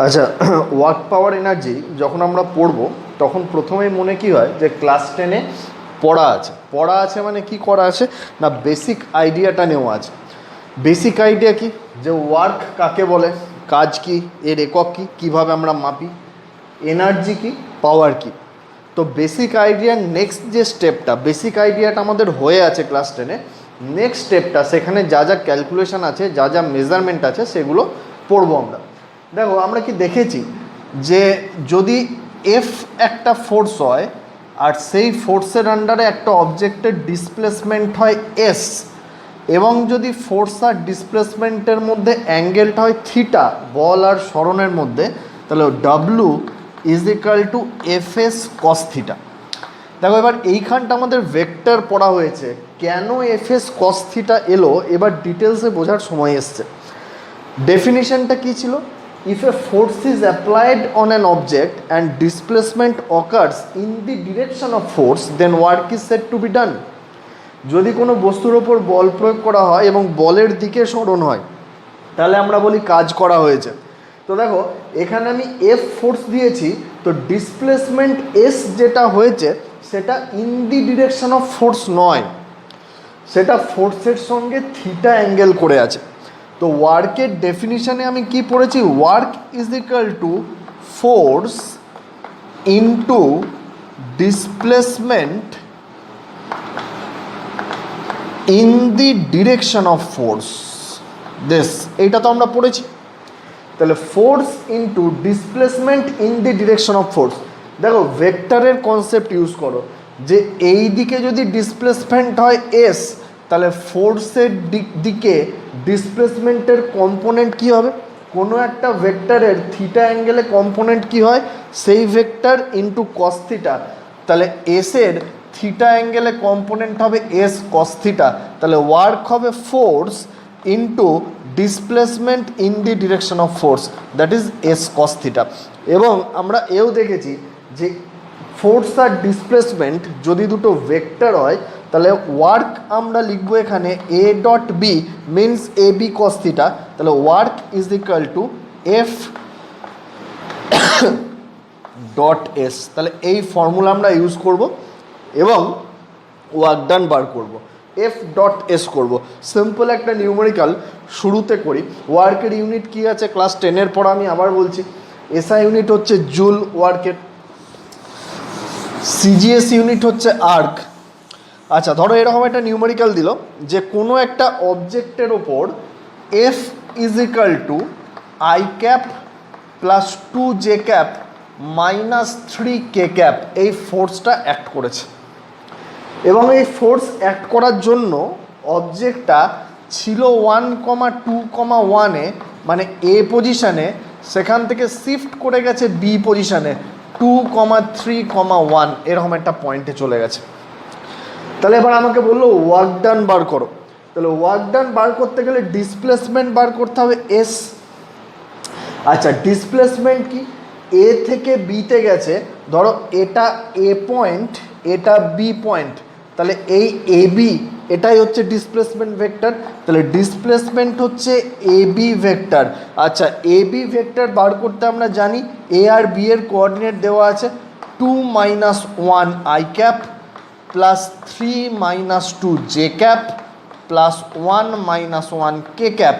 আচ্ছা, work power energy যখন আমরা পড়ব তখন প্রথমেই মনে কি হয় যে ক্লাস 10-এ পড়া আছে মানে কি করা আছে না, বেসিক আইডিয়াটা নেওয়া আছে। বেসিক আইডিয়া কি, যে ওয়ার্ক কাকে বলে, কাজ কি, এর একক কি, কীভাবে আমরা মাপি, এনার্জি কি, পাওয়ার কি। তো বেসিক আইডিয়ার নেক্সট যে স্টেপটা, বেসিক আইডিয়াটা আমাদের হয়ে আছে ক্লাস 10-এ, নেক্সট স্টেপটা সেখানে যা যা ক্যালকুলেশন আছে, যা যা মেজারমেন্ট আছে সেগুলো পড়বো আমরা। দেখো আমরা কি দেখেছি যে যদি এফ একটা ফোর্স হয় আর সেই ফোর্সের আন্ডারে একটা অবজেক্টের ডিসপ্লেসমেন্ট হয় এস, এবং যদি ফোর্স আর ডিসপ্লেসমেন্টের মধ্যে অ্যাঙ্গেলটা হয় থিটা, বল আর সরণের মধ্যে, তাহলে W is equal to F S cos theta. দেখো এবার এইখানটা আমাদের ভেক্টর পড়া হয়েছে, কেন এফ এস কস থিটা এলো এবার ডিটেলসে বোঝার সময় এসছে। ডেফিনিশনটা কী ছিল? If a force is applied on an object and displacement occurs in the direction of force, then work is said to be done. যদি কোনো বস্তুর ওপর বল প্রয়োগ করা হয় এবং বলের দিকে সরণ হয় তাহলে আমরা বলি কাজ করা হয়েছে। তো দেখো এখানে আমি এফ ফোর্স দিয়েছি, তো ডিসপ্লেসমেন্ট এস যেটা হয়েছে সেটা in the direction of force নয়, সেটা ফোর্সের সঙ্গে থিটা অ্যাঙ্গেল করে আছে। তো ওয়ার্কের ডেফিনিশনে আমি কি পড়েছি? Work is equal to force into displacement in the direction of force, this এইটা তো আমরা পড়েছি। তাহলে force into displacement in the direction of force. দেখো ভেক্টরের কনসেপ্ট ইউজ করো, যে এই দিকে যদি ডিসপ্লেসমেন্ট হয় এস, তাহলে ফোর্সের দিকে ডিসপ্লেসমেন্টের কম্পোনেন্ট কি হবে? কোনো একটা ভেক্টরের থিটা অ্যাঙ্গেলে কম্পোনেন্ট কি হয়? সেই ভেক্টর ইন্টু কস থিটা। তাহলে এসের থিটা অ্যাঙ্গেলে কম্পোনেন্ট হবে এস কস থিটা, তাহলে ওয়ার্ক হবে force into displacement in the direction of force, that is S cos theta. এবং আমরা এও দেখেছি যে ফোর্স আর ডিসপ্লেসমেন্ট যদি দুটো ভেক্টর হয় তাহলে ওয়ার্ক আমরা লিখবো এখানে A dot B means A B cos theta, তাহলে work is equal to F dot S. তাহলে এই ফর্মুলা আমরা ইউজ করব এবং ওয়ার্ক ডান বার করব, এফ ডট এস করব। সিম্পল একটা নিউমেরিক্যাল শুরুতে করি। ওয়ার্কের ইউনিট কী আছে ক্লাস 10-এর পর আমি আবার বলছি, এসআই ইউনিট হচ্ছে জুল ওয়ার্কের, সিজিএস ইউনিট হচ্ছে আর্ক। আচ্ছা ধরো এরকম একটা নিউমেরিক্যাল দিল যে কোনো একটা অবজেক্টের ওপর F is equal two I cap plus 2 J cap minus 3 K cap, এই ফোর্সটা অ্যাক্ট করেছে। এবং এই ফোর্স অ্যাক্ট করার জন্য অবজেক্টটা ছিল 1,2,1-এ, মানে এ পজিশানে, সেখান থেকে শিফট করে গেছে বি পজিশানে 2,3,1, এরকম একটা পয়েন্টে চলে গেছে। তাহলে এবার আমাকে বললো ওয়ার্ক ডান বার করো। তাহলে ওয়ার্ক ডান বার করতে গেলে ডিসপ্লেসমেন্ট বার করতে হবে এস। আচ্ছা ডিসপ্লেসমেন্ট কি? এ থেকে বিতে গেছে, ধরো এটা এ পয়েন্ট, এটা বি পয়েন্ট, তাহলে এই এ বি এটাই হচ্ছে ডিসপ্লেসমেন্ট ভেক্টর। তাহলে ডিসপ্লেসমেন্ট হচ্ছে এ বি ভেক্টর। আচ্ছা এ বি ভেক্টর বার করতে আমরা জানি এ আর বি এর কোঅর্ডিনেট দেওয়া আছে 2 - 1 I cap plus 3 - 2 J cap plus 1 - 1 K cap,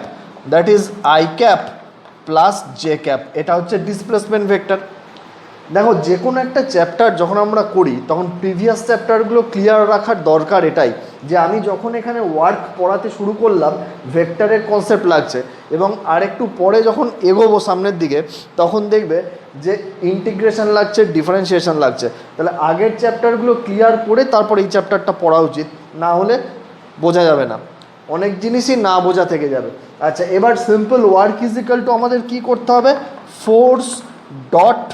that is I cap plus J cap. এটা হচ্ছে ডিসপ্লেসমেন্ট ভেক্টর। দেখো যে কোনো একটা চ্যাপ্টার যখন আমরা করি তখন প্রিভিয়াস চ্যাপ্টারগুলো ক্লিয়ার রাখার দরকার এটাই, যে আমি যখন এখানে ওয়ার্ক পড়াতে শুরু করলাম ভেক্টরের কনসেপ্ট লাগছে, এবং আরেকটু পরে যখন এগোবো সামনের দিকে তখন দেখবে যে ইন্টিগ্রেশন লাগছে, ডিফারেন্সিয়েশন লাগছে। তাহলে আগের চ্যাপ্টারগুলো ক্লিয়ার করে তারপর এই চ্যাপ্টারটা পড়া উচিত, না হলে বোঝা যাবে না, অনেক জিনিসই না বোঝা থেকে যাবে। আচ্ছা এবার simple work is equal two আমাদের কী করতে হবে? ফোর্স ডট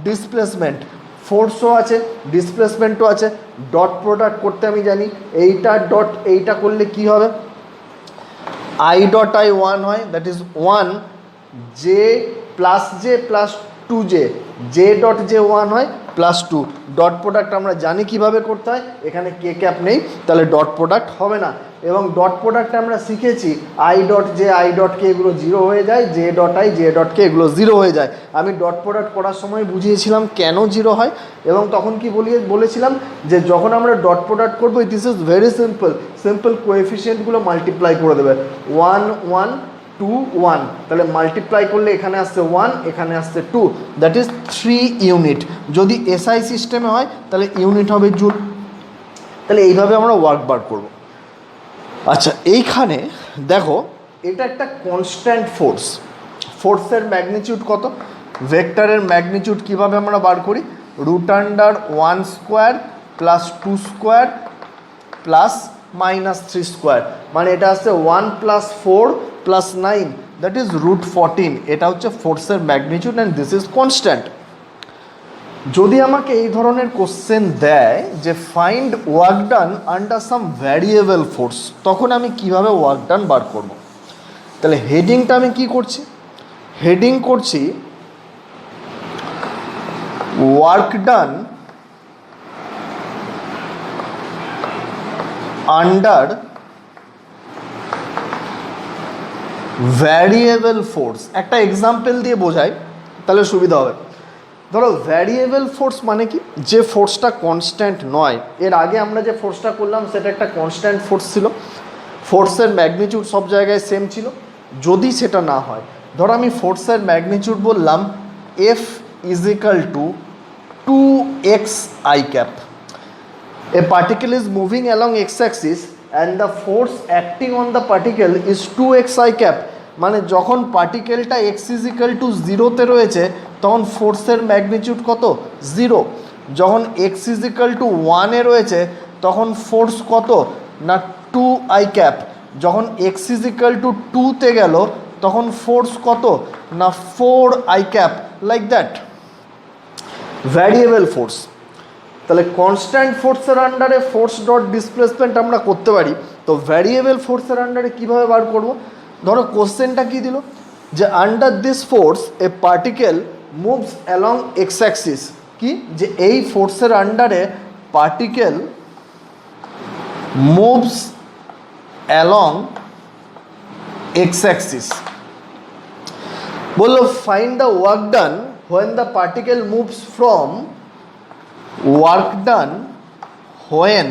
ডিসপ্লেসমেন্ট, ফোর্সও আছে ডিসপ্লেসমেন্টও আছে, ডট প্রোডাক্ট করতে আমি জানি, এইটা ডট এইটা করলে কি হবে? আই ডট আই 1 হয়, that is 1 J plus 2j, J dot J 1 হয় প্লাস 2, ডট প্রোডাক্ট আমরা জানি কিভাবে করতে হয়, এখানে কে ক্যাপ নেই তাহলে ডট প্রোডাক্ট হবে না। এবং ডট প্রোডাক্টে আমরা শিখেছি I dot J I dot K এগুলো 0 হয়ে যায়, J dot I J dot K এগুলো 0 হয়ে যায়। আমি ডট প্রোডাক্ট করার সময় বুঝিয়েছিলাম কেন 0 হয়, এবং তখন কি বলেছিলাম যে যখন আমরা ডট প্রোডাক্ট করবো দিস ইজ ভেরি সিম্পল কোএফিসিয়েন্টগুলো মাল্টিপ্লাই করে দেবে 1 1 2 1, তাহলে মাল্টিপ্লাই করলে এখানে আসছে 1 এখানে আসছে 2, দ্যাট ইজ 3 ইউনিট। যদি এসআই সিস্টেমে হয় তাহলে ইউনিট হবে জুল। তাহলে এইভাবে আমরা ওয়ার্ক বার করব। আচ্ছা এইখানে দেখো এটা একটা কনস্ট্যান্ট ফোর্সের ম্যাগনিটিউড কত, ভেক্টরের ম্যাগনিটিউড কিভাবে আমরা বার করি, √1² প্লাস 2² প্লাস -3², মানে এটা আসছে 1 প্লাস 4 প্লাস 9, দ্যাট ইজ √14। এটা হচ্ছে ফোর্সের magnitude and this is constant. যদি আমাকে এই ধরনের কোশ্চেন দেয় যে ফাইন্ড ওয়ার্ক ডান আন্ডার সাম ভ্যারিয়েবল ফোর্স, তখন আমি কিভাবে ওয়ার্ক ডান বার করব। তাহলে হেডিংটা আমি কি করছি, হেডিং করছি work done under variable force. একটা এক্সাম্পল দিয়ে বোঝাই তাহলে সুবিধা হবে। ধরো ভ্যারিয়েবল ফোর্স মানে কি, যে ফোর্সটা কনস্ট্যান্ট নয়। এর আগে আমরা যে ফোর্সটা করলাম সেটা একটা কনস্ট্যান্ট ফোর্স ছিল, ফোর্সের ম্যাগনিটিউড সব জায়গায় সেম ছিল। যদি সেটা না হয়, ধরো আমি ফোর্সের ম্যাগনিটিউড বললাম F is equal to 2x I cap, a particle is moving along x-axis and the force acting on the particle is 2x I cap, মানে যখন পার্টিকেলটা x ইজ ইকাল টু 0-তে রয়েছে তখন ফোর্সের ম্যাগনিটিউড কত, 0। যখন x ইজ ইকাল টু 1-এ রয়েছে তখন force কত না 2I cap। যখন x ইজ ইকাল টু 2-তে গেল তখন ফোর্স কত না 4I cap, like that variable force. তাহলে কনস্ট্যান্ট ফোর্সের আন্ডারে ফোর্স ডট ডিসপ্লেসমেন্ট আমরা করতে পারি, তো ভ্যারিয়েবল ফোর্সের আন্ডারে কীভাবে বার করব। ধরো কোশ্চেনটা কী দিল যে under this force a particle moves along X axis, কি যে এই ফোর্সের আন্ডারে particle moves along X axis. বললো find the work done when the particle moves from, work done when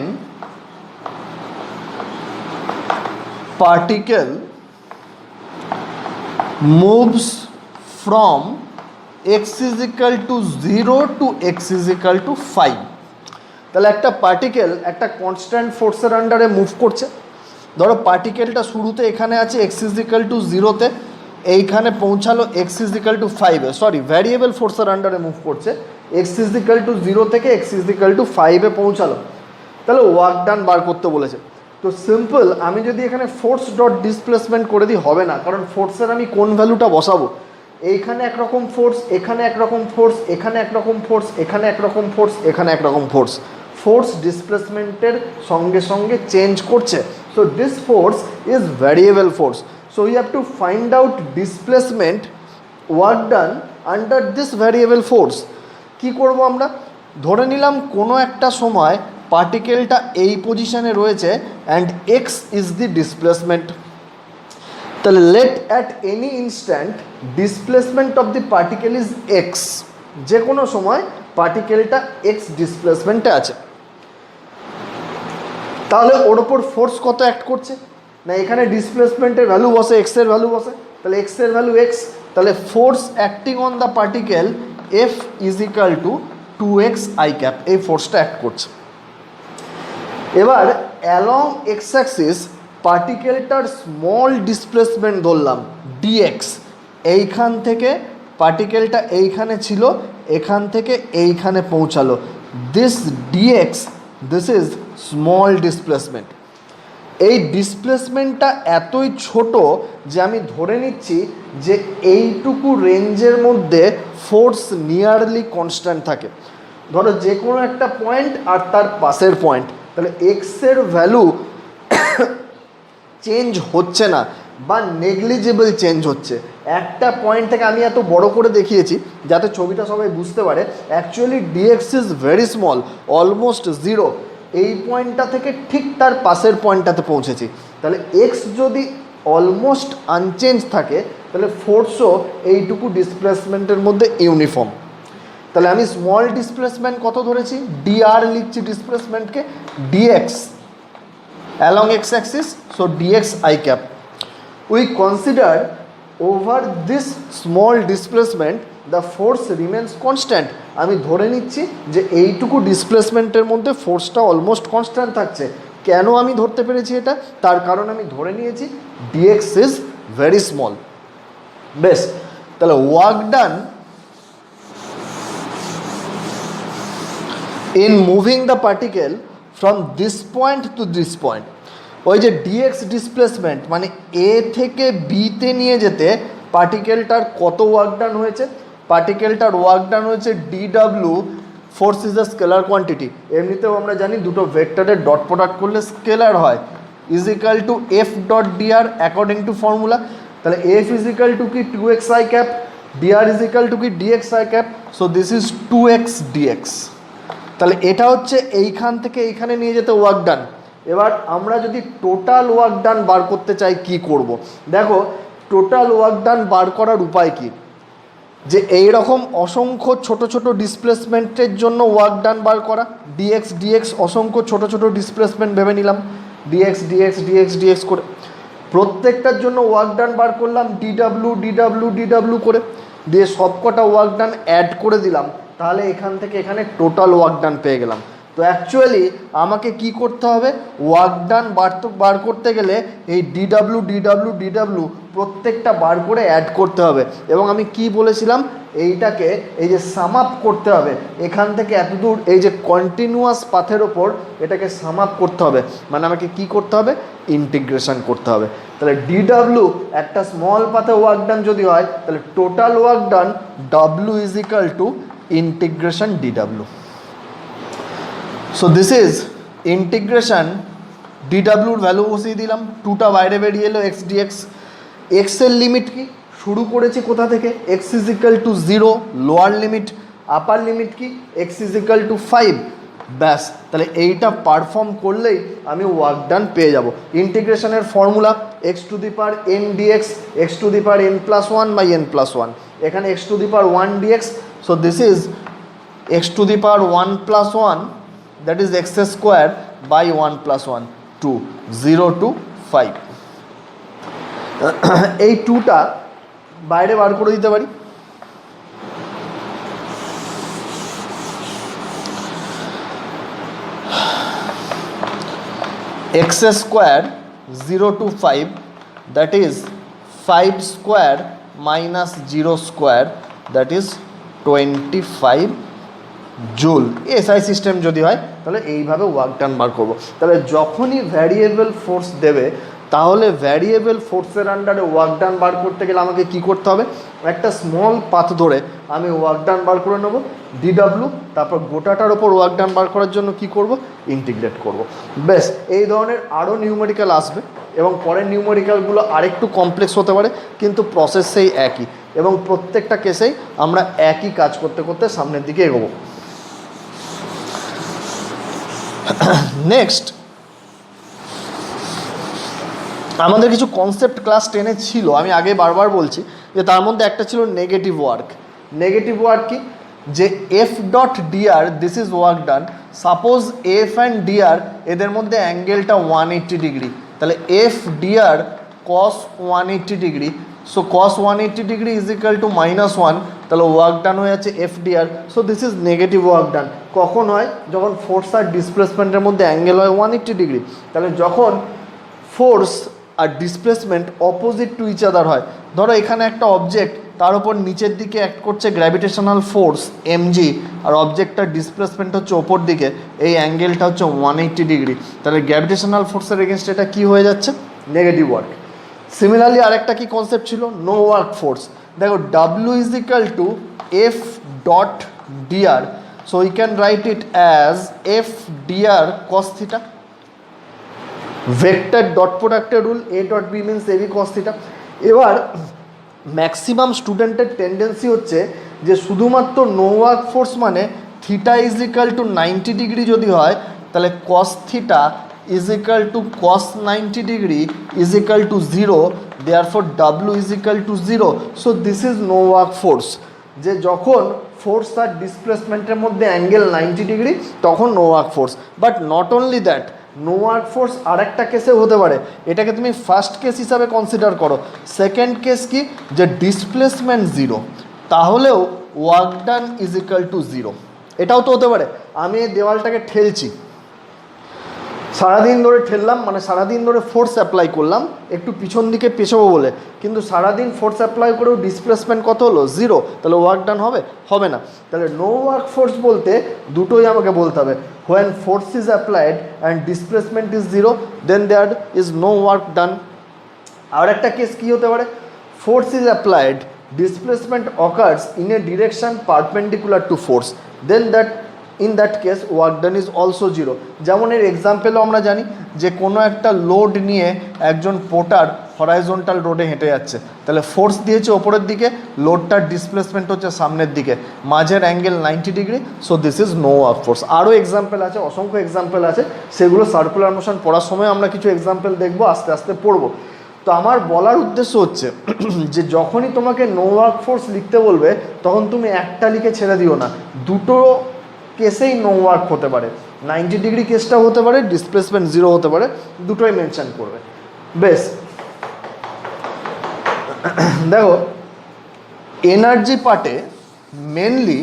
particle moves from x is equal to 0 to x is equal to 5। তাহলে একটা particle একটা constant ফোর্সের আন্ডারে move করছে। ধরো পার্টিকেলটা শুরুতে এখানে আছে x is equal to 0-তে, এইখানে পৌঁছালো x is equal to 5-এ, সরি ভ্যারিয়েবল ফোর্সের আন্ডারে মুভ করছে, x is equal to 0 থেকে x is equal to 5-এ পৌঁছালো। তাহলে ওয়ার্ক ডান বার করতে বলেছে। তো সিম্পল, আমি যদি এখানে ফোর্স ডট ডিসপ্লেসমেন্ট করে দিই হবে না, কারণ ফোর্সের আমি কোন ভ্যালুটা বসাবো। এইখানে একরকম ফোর্স, এখানে একরকম ফোর্স, এখানে একরকম ফোর্স, এখানে একরকম ফোর্স, এখানে একরকম ফোর্স, ফোর্স ডিসপ্লেসমেন্টের সঙ্গে সঙ্গে চেঞ্জ করছে। So this force is variable force. So you have to find out displacement work done under this variable force. কি করব আমরা, ধরে নিলাম কোনো একটা সময় পার্টিকেলটা এই পজিশনে রয়েছে and X is the displacement. তাহলে let at any instant displacement of the particle is X, যে কোনো সময় পার্টিকেলটা এক্স ডিসপ্লেসমেন্টে আছে। তাহলে ওর ওপর ফোর্স কত অ্যাক্ট করছে না, এখানে ডিসপ্লেসমেন্টের ভ্যালু বসে, এক্সের ভ্যালু বসে, তাহলে এক্সের ভ্যালু এক্স, তাহলে force acting on the particle F is equal to 2x I cap, এই ফোর্সটা অ্যাক্ট করছে। এবার অ্যালং এক্স অ্যাক্সিস পার্টিকেলটার স্মল ডিসপ্লেসমেন্ট ধরলাম dx, এইখান থেকে পার্টিকেলটা এইখানে ছিল, এখান থেকে এইখানে পৌঁছালো, this dx, this is small displacement. এই ডিসপ্লেসমেন্টটা এতই ছোট যে আমি ধরে নিচ্ছি যে এইটুকু রেঞ্জের মধ্যে ফোর্স নিয়ারলি কনস্ট্যান্ট থাকে। ধরো যে কোনো একটা পয়েন্ট আর তার পাশের পয়েন্ট, তাহলে এক্সের ভ্যালু চেঞ্জ হচ্ছে না বা নেগলিজেবল চেঞ্জ হচ্ছে, একটা পয়েন্ট থেকে আমি এত বড় করে দেখিয়েছি যাতে ছবিটা সবাই বুঝতে পারে actually dx is very small, almost zero. এই পয়েন্টটা থেকে ঠিক তার পাশের পয়েন্টটাতে পৌঁছেছি। তাহলে এক্স যদি অলমোস্ট আনচেঞ্জ থাকে তাহলে ফোর্সও এইটুকু ডিসপ্লেসমেন্টের মধ্যে ইউনিফর্ম। তাহলে আমি স্মল ডিসপ্লেসমেন্ট কত ধরেছি, ডিআর লিখছি ডিসপ্লেসমেন্টকে, DX along X axis, so DX I cap. We consider over this small displacement the force remains constant. আমি ধরে নিচ্ছি যে এইটুকু ডিসপ্লেসমেন্টের মধ্যে ফোর্সটা অলমোস্ট কনস্ট্যান্ট থাকছে। কেন আমি ধরতে পেরেছি এটা, তার কারণ আমি ধরে নিয়েছি ডিএক্স ইজ ভেরি স্মল। বেশ, তাহলে work done in moving the particle from this point to this point, ওই যে ডিএক্স ডিসপ্লেসমেন্ট মানে এ থেকে বিতে নিয়ে যেতে পার্টিকেলটার কত ওয়ার্ক ডান হয়েছে, পার্টিকেলটার ওয়ার্ক ডান হয়েছে ডিডাব্লিউ, force is a scalar quantity. এমনিতেও আমরা জানি দুটো ভেক্টরের ডট প্রোডাক্ট করলে স্কেলার হয়, is equal to F dot dr according to formula. তাহলে এফ ইজ ইকাল টু কি 2x i cap, dr is equal to কি dx i cap, so this is 2x dx। তাহলে এটা হচ্ছে এইখান থেকে এইখানে নিয়ে যেতে ওয়ার্ক ডান। এবার আমরা যদি টোটাল ওয়ার্ক ডান বার করতে চাই কি করব, দেখো টোটাল ওয়ার্ক ডান বার করার উপায় কি, যে এই রকম অসংখ্য ছোট ছোট ডিসপ্লেসমেন্টের জন্য ওয়ার্ক ডান বার করা, ডিএক্স ডিএক্স অসংখ্য ছোট ছোট ডিসপ্লেসমেন্ট ভেবে নিলাম, ডিএক্স ডিএক্স ডিএক্স ডিএক্স করে প্রত্যেকটার জন্য ওয়ার্ক ডান বার করলাম ডিডাব্লিউ ডিডাব্লিউ ডিডাব্লিউ করে, দিয়ে সবকটা ওয়ার্ক ডান অ্যাড করে দিলাম, তাহলে এখান থেকে এখানে টোটাল ওয়ার্ক ডান পেয়ে গেলাম। তো অ্যাকচুয়ালি আমাকে কি করতে হবে, ওয়ার্ক ডান বার করতে গেলে এই ডিডাব্লিউ ডিডাব্লিউ ডিডাব্লিউ প্রত্যেকটা বার করে অ্যাড করতে হবে। এবং আমি কি বলেছিলাম, এইটাকে এই যে সাম আপ করতে হবে, এখান থেকে এত দূর এই যে কন্টিনিউয়াস পাথের ওপর এটাকে সাম আপ করতে হবে, মানে আমাকে কি করতে হবে, ইন্টিগ্রেশন করতে হবে। তাহলে ডিডাব্লিউ একটা স্মল পাথে ওয়ার্ক ডান যদি হয় তাহলে total work done W is equal to integration DW. So this is integration ডিডাব্লিউর ভ্যালু বসিয়ে দিলাম, টুটা বাইরে বেরিয়ে এলো এক্স ডিএক্স। এক্সের লিমিট কি, শুরু করেছি কোথা থেকে, x is equal to 0 lower limit, upper limit কি এক্স ইজ ইকাল টু 5। ব্যাস, তাহলে এইটা পারফর্ম করলেই আমি ওয়ার্ক ডান পেয়ে যাব। ইন্টিগ্রেশনের formula x to the power n dx, x to the power n plus 1 by n plus 1, এখানে x to the power 1 dx, so this is x to the power 1 plus 1, that is x square by 1 plus 1, 2, 0 to 5। এই 2টা বাইরে বার করে দিতে পারি, x square 0 to 5, that is 5 square minus 0 square, that is 25 joule. SI system যদি হয় তাহলে এইভাবে ওয়ার্ক ডান বার করবো। তাহলে যখনই ভ্যারিয়েবল ফোর্স দেবে তাহলে ভ্যারিয়েবল ফোর্সের আন্ডারে ওয়ার্ক ডান বার করতে গেলে আমাকে কি করতে হবে, একটা স্মল পাথ ধরে আমি ওয়ার্ক ডান বার করে নেবো ডিডাব্লিউ, তারপর গোটাটার ওপর ওয়ার্ক ডান বার করার জন্য কি করব, ইন্টিগ্রেট করব। বেশ, এই ধরনের আরও নিউমেরিক্যাল আসবে এবং পরের নিউমেরিক্যালগুলো আরেকটু কমপ্লেক্স হতে পারে, কিন্তু প্রসেস সেই একই এবং প্রত্যেকটা কেসেই আমরা একই কাজ করতে করতে সামনের দিকে এগোবো। নেক্সট আমাদের কিছু কনসেপ্ট ক্লাস 10-এ ছিল, আমি আগে বারবার বলছি যে তার মধ্যে একটা ছিল নেগেটিভ ওয়ার্ক। নেগেটিভ ওয়ার্ক কি, যে F dot dr this is work done, suppose F and dr এদের মধ্যে অ্যাঙ্গেলটা 180 ডিগ্রি, তাহলে F DR cos 180 degree, so cos 180 degree is equal to -1, তাহলে ওয়ার্ক ডান হয়ে যাচ্ছে F dr. So this is negative work done. কখন হয়, যখন ফোর্স আর ডিসপ্লেসমেন্টের মধ্যে অ্যাঙ্গেল হয় 180 ডিগ্রি। তাহলে যখন ফোর্স আর displacement opposite to each other হয়, ধরো এখানে একটা অবজেক্ট, তার উপর নিচের দিকে অ্যাক্ট করছে গ্র্যাভিটেশনাল ফোর্স এমজি, আর অবজেক্টটার ডিসপ্লেসমেন্ট হচ্ছে ওপর দিকে, এই অ্যাঙ্গেলটা হচ্ছে 180 ডিগ্রি, তাহলে গ্র্যাভিটেশনাল ফোর্সের এগেনস্ট এটা কী হয়ে যাচ্ছে, নেগেটিভ ওয়ার্ক। সিমিলারলি আরেকটা কি কনসেপ্ট ছিল, নো ওয়ার্ক ফোর্স। দেখো W is equal to F dot DR, so we can write it as F DR cos theta. Vector dot প্রোডাক্টের rule, A dot B means AB cos theta. এবার maximum স্টুডেন্টের tendency হচ্ছে যে শুধুমাত্র no work force মানে theta is equal to 90 degree যদি হয় তাহলে cos theta is equal to cos 90 degree is equal to 0, therefore W is equal to 0। So this is no work force, যে যখন ফোর্স আর ডিসপ্লেসমেন্টের মধ্যে অ্যাঙ্গেল 90 ডিগ্রি তখন no work force. But not only that, no work force আরেকটা কেসেও হতে পারে, এটাকে তুমি ফার্স্ট কেস হিসাবে কনসিডার করো। সেকেন্ড কেস কি, যে ডিসপ্লেসমেন্ট 0 তাহলেও work done is equal to 0। এটাও তো হতে পারে, আমি এই দেওয়ালটাকে ঠেলছি, সারাদিন ধরে ঠেললাম মানে সারাদিন ধরে ফোর্স অ্যাপ্লাই করলাম একটু পিছন দিকে পেছাবো বলে, কিন্তু সারাদিন ফোর্স অ্যাপ্লাই করেও ডিসপ্লেসমেন্ট কত হলো 0, তাহলে ওয়ার্ক ডান হবে? হবে না। তাহলে নো ওয়ার্ক ফোর্স বলতে দুটোই আমাকে বলতে হবে, when force is applied and displacement is 0 then there is no work done. আর একটা কেস কী হতে পারে, force is applied, displacement occurs in a direction perpendicular to force, then that in that case work done is also 0। যেমন এর এক্সাম্পলও আমরা জানি যে কোনো একটা লোড নিয়ে একজন পোর্টার হরাইজন্টাল রোডে হেঁটে যাচ্ছে, তাহলে ফোর্স দিয়েছে ওপরের দিকে, লোডটার ডিসপ্লেসমেন্ট হচ্ছে সামনের দিকে, মাঝের angle 90 degree, so this is no work force. আরও এক্সাম্পল আছে, অসংখ্য এক্সাম্পল আছে, সেগুলো সার্কুলার মোশন পড়ার সময় আমরা কিছু এক্সাম্পল দেখবো, আস্তে আস্তে পড়বো। তো আমার বলার উদ্দেশ্য হচ্ছে যে যখনই তোমাকে নো ওয়ার্ক ফোর্স লিখতে বলবে তখন তুমি একটা লিখে ছেড়ে দিও না, দুটো কেসেই নো ওয়ার্ক হতে পারে, 90 ডিগ্রি কেসটাও হতে পারে, ডিসপ্লেসমেন্ট 0 হতে পারে, দুটোই মেনশন করবে। বেশ, দেখো এনার্জি পার্টে মেনলি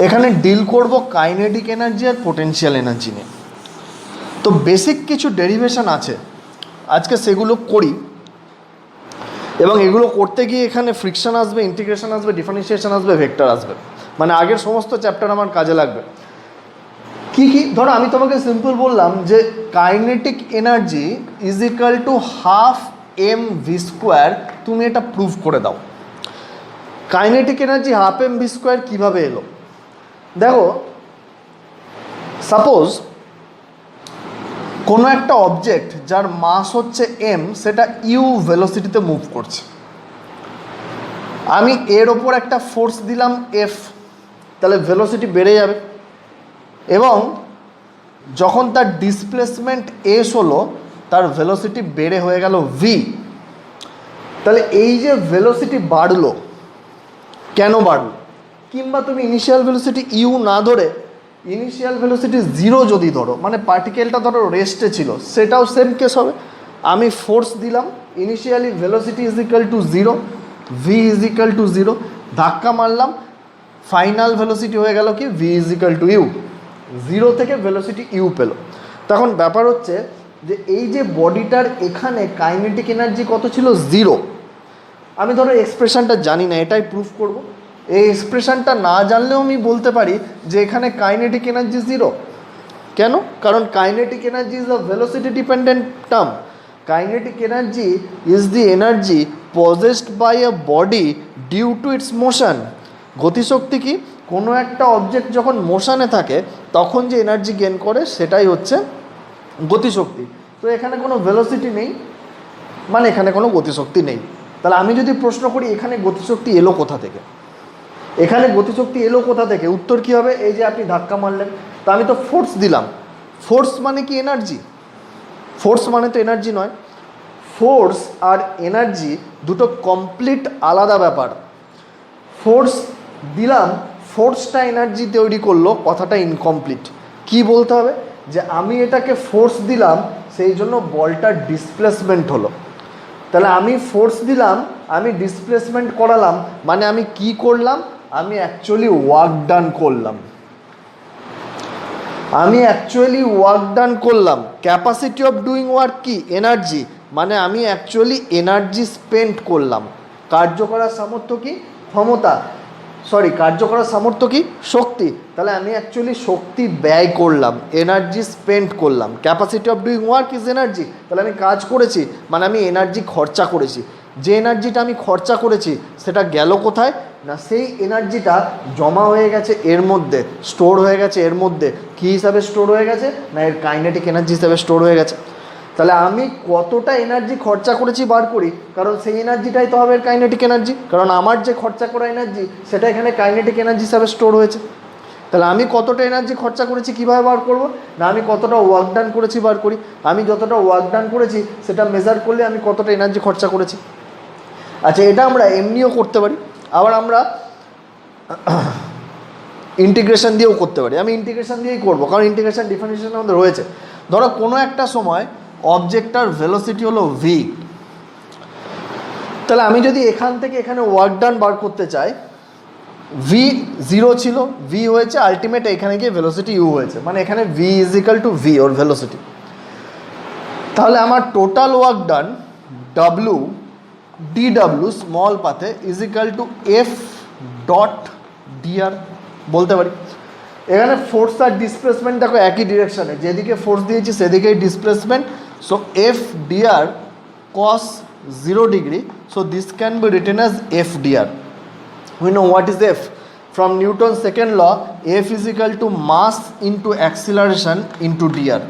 এখানে ডিল করব কাইনেটিক এনার্জি আর পোটেনশিয়াল এনার্জি নিয়ে। তো বেসিক কিছু ডেরিভেশন আছে, আজকে সেগুলো করি, এবং এগুলো করতে গিয়ে এখানে ফ্রিকশন আসবে, ইন্টিগ্রেশন আসবে, ডিফারেন্সিয়েশন আসবে, ভেক্টর আসবে, মানে আগের সমস্ত চ্যাপ্টার আমার কাজে লাগবে। কি কি, ধরো আমি তোমাকে সিম্পল বললাম যে kinetic energy is equal to half mv², তুমি এটা প্রুভ করে দাও। কাইনেটিক এনার্জি হাফ mv² কীভাবে এলো? দেখো, সাপোজ কোনো একটা অবজেক্ট যার মাস হচ্ছে m, সেটা ইউ ভেলোসিটিতে মুভ করছে, আমি এর ওপর একটা ফোর্স দিলাম F, তাহলে ভেলোসিটি বেড়ে যাবে, এবং যখন তার ডিসপ্লেসমেন্ট s হলো তার ভেলোসিটি বেড়ে হয়ে গেল v। তাহলে এই যে ভেলোসিটি বাড়লো, কেন বাড়লো? কিংবা তুমি ইনিশিয়াল ভেলোসিটি ইউ না ধরে ইনিশিয়াল ভেলোসিটি 0 যদি ধরো, মানে পার্টিকেলটা ধরো রেস্টে ছিল, সেটাও সেম কেস হবে। আমি ফোর্স দিলাম, initially velocity is equal to 0, v is equal to 0, ধাক্কা মারলাম, ফাইনাল ভেলোসিটি হয়ে গেল কি v is equal to u, 0 থেকে ভেলোসিটি ইউ পেলো। তখন ব্যাপার হচ্ছে যে এই যে বডিটার এখানে কাইনেটিক এনার্জি কত ছিল 0, আমি ধরো এক্সপ্রেশনটা জানি না, এটাই প্রুফ করব। এই এক্সপ্রেশনটা না জানলেও আমি বলতে পারি যে এখানে কাইনেটিক এনার্জি 0। কেন? কারণ kinetic energy is a velocity dependent term. Kinetic energy is the energy possessed by a body due to its motion. গতিশক্তি কি? কোনো একটা অবজেক্ট যখন মোশনে থাকে তখন যে এনার্জি গেন করে সেটাই হচ্ছে গতিশক্তি। তো এখানে কোনো ভেলোসিটি নেই, মানে এখানে কোনো গতিশক্তি নেই। তাহলে আমি যদি প্রশ্ন করি এখানে গতিশক্তি এলো কোথা থেকে, এখানে গতিশক্তি এলো কোথা থেকে, উত্তর কী হবে? এই যে আপনি ধাক্কা মারলেন, তো আমি তো ফোর্স দিলাম। ফোর্স মানে কি এনার্জি? ফোর্স মানে তো এনার্জি নয়। ফোর্স আর এনার্জি দুটো কমপ্লিট আলাদা ব্যাপার। ফোর্স দিলাম, ফোর্সটা এনার্জি তৈরি করলো, কথাটা ইনকমপ্লিট। কি বলতে হবে? যে আমি এটাকে ফোর্স দিলাম, সেই জন্য বলটার ডিসপ্লেসমেন্ট হলো। তাহলে আমি ফোর্স দিলাম, আমি ডিসপ্লেসমেন্ট করালাম, মানে আমি কি করলাম? আমি অ্যাকচুয়ালি ওয়ার্ক ডান করলাম। আমি অ্যাকচুয়ালি ওয়ার্ক ডান করলাম। ক্যাপাসিটি অফ ডুইং ওয়ার্ক কি? এনার্জি, মানে আমি অ্যাকচুয়ালি এনার্জি স্পেন্ড করলাম। কার্য করার সামর্থ্য কি? ক্ষমতা, কার্য করার সামর্থ্য কি? শক্তি। তাহলে আমি অ্যাকচুয়ালি শক্তি ব্যয় করলাম, এনার্জি স্পেন্ড করলাম। Capacity of doing work is energy. তাহলে আমি কাজ করেছি, মানে আমি এনার্জি খরচা করেছি। যে এনার্জিটা আমি খরচা করেছি সেটা গেল কোথায়? না সেই এনার্জিটা জমা হয়ে গেছে এর মধ্যে, স্টোর হয়ে গেছে এর মধ্যে। কী হিসাবে স্টোর হয়ে গেছে? না এর কাইনেটিক এনার্জি হিসাবে স্টোর হয়ে গেছে। তাহলে আমি কতটা এনার্জি খরচা করেছি বার করি, কারণ সেই এনার্জিটাই তো হবে কাইনেটিক এনার্জি, কারণ আমার যে খরচা করা এনার্জি সেটা এখানে কাইনেটিক এনার্জি হিসাবে স্টোর হয়েছে। তাহলে আমি কতটা এনার্জি খরচা করেছি কীভাবে বার করব, না আমি কতটা ওয়ার্ক ডান করেছি বার করি। আমি যতটা ওয়ার্ক ডান করেছি সেটা মেজার করলে আমি কতটা এনার্জি খরচা করেছি। আচ্ছা, এটা আমরা এমনিও করতে পারি, আবার আমরা ইন্টিগ্রেশন দিয়েও করতে পারি। আমি ইন্টিগ্রেশন দিয়েই করবো, কারণ ইন্টিগ্রেশন ডিফারেন্সিয়েশন আমাদের রয়েছে। ধরো কোনো একটা সময় অবজেক্টটার ভেলোসিটি হলো ভি, তাহলে আমি যদি এখান থেকে এখানে ওয়ার্ক ডান বার করতে চাই, ভি 0 ছিল, ভি হয়েছে আলটিমেট, এখানে গিয়ে ভেলোসিটি ইউ হয়েছে, মানে এখানে V is equal to V ওর ভেলোসিটি। তাহলে আমার total work done W DW small পাথে is equal to F dot DR বলতে পারি। এখানে ফোর্স আর ডিসপ্লেসমেন্ট দেখো একই ডিরেকশানে, যেদিকে ফোর্স দিয়েছি সেদিকেই displacement. So F DR cos 0 degree, so this can be written as F dr. We know what is F from Newton's second law. F is equal to mass into acceleration into dr.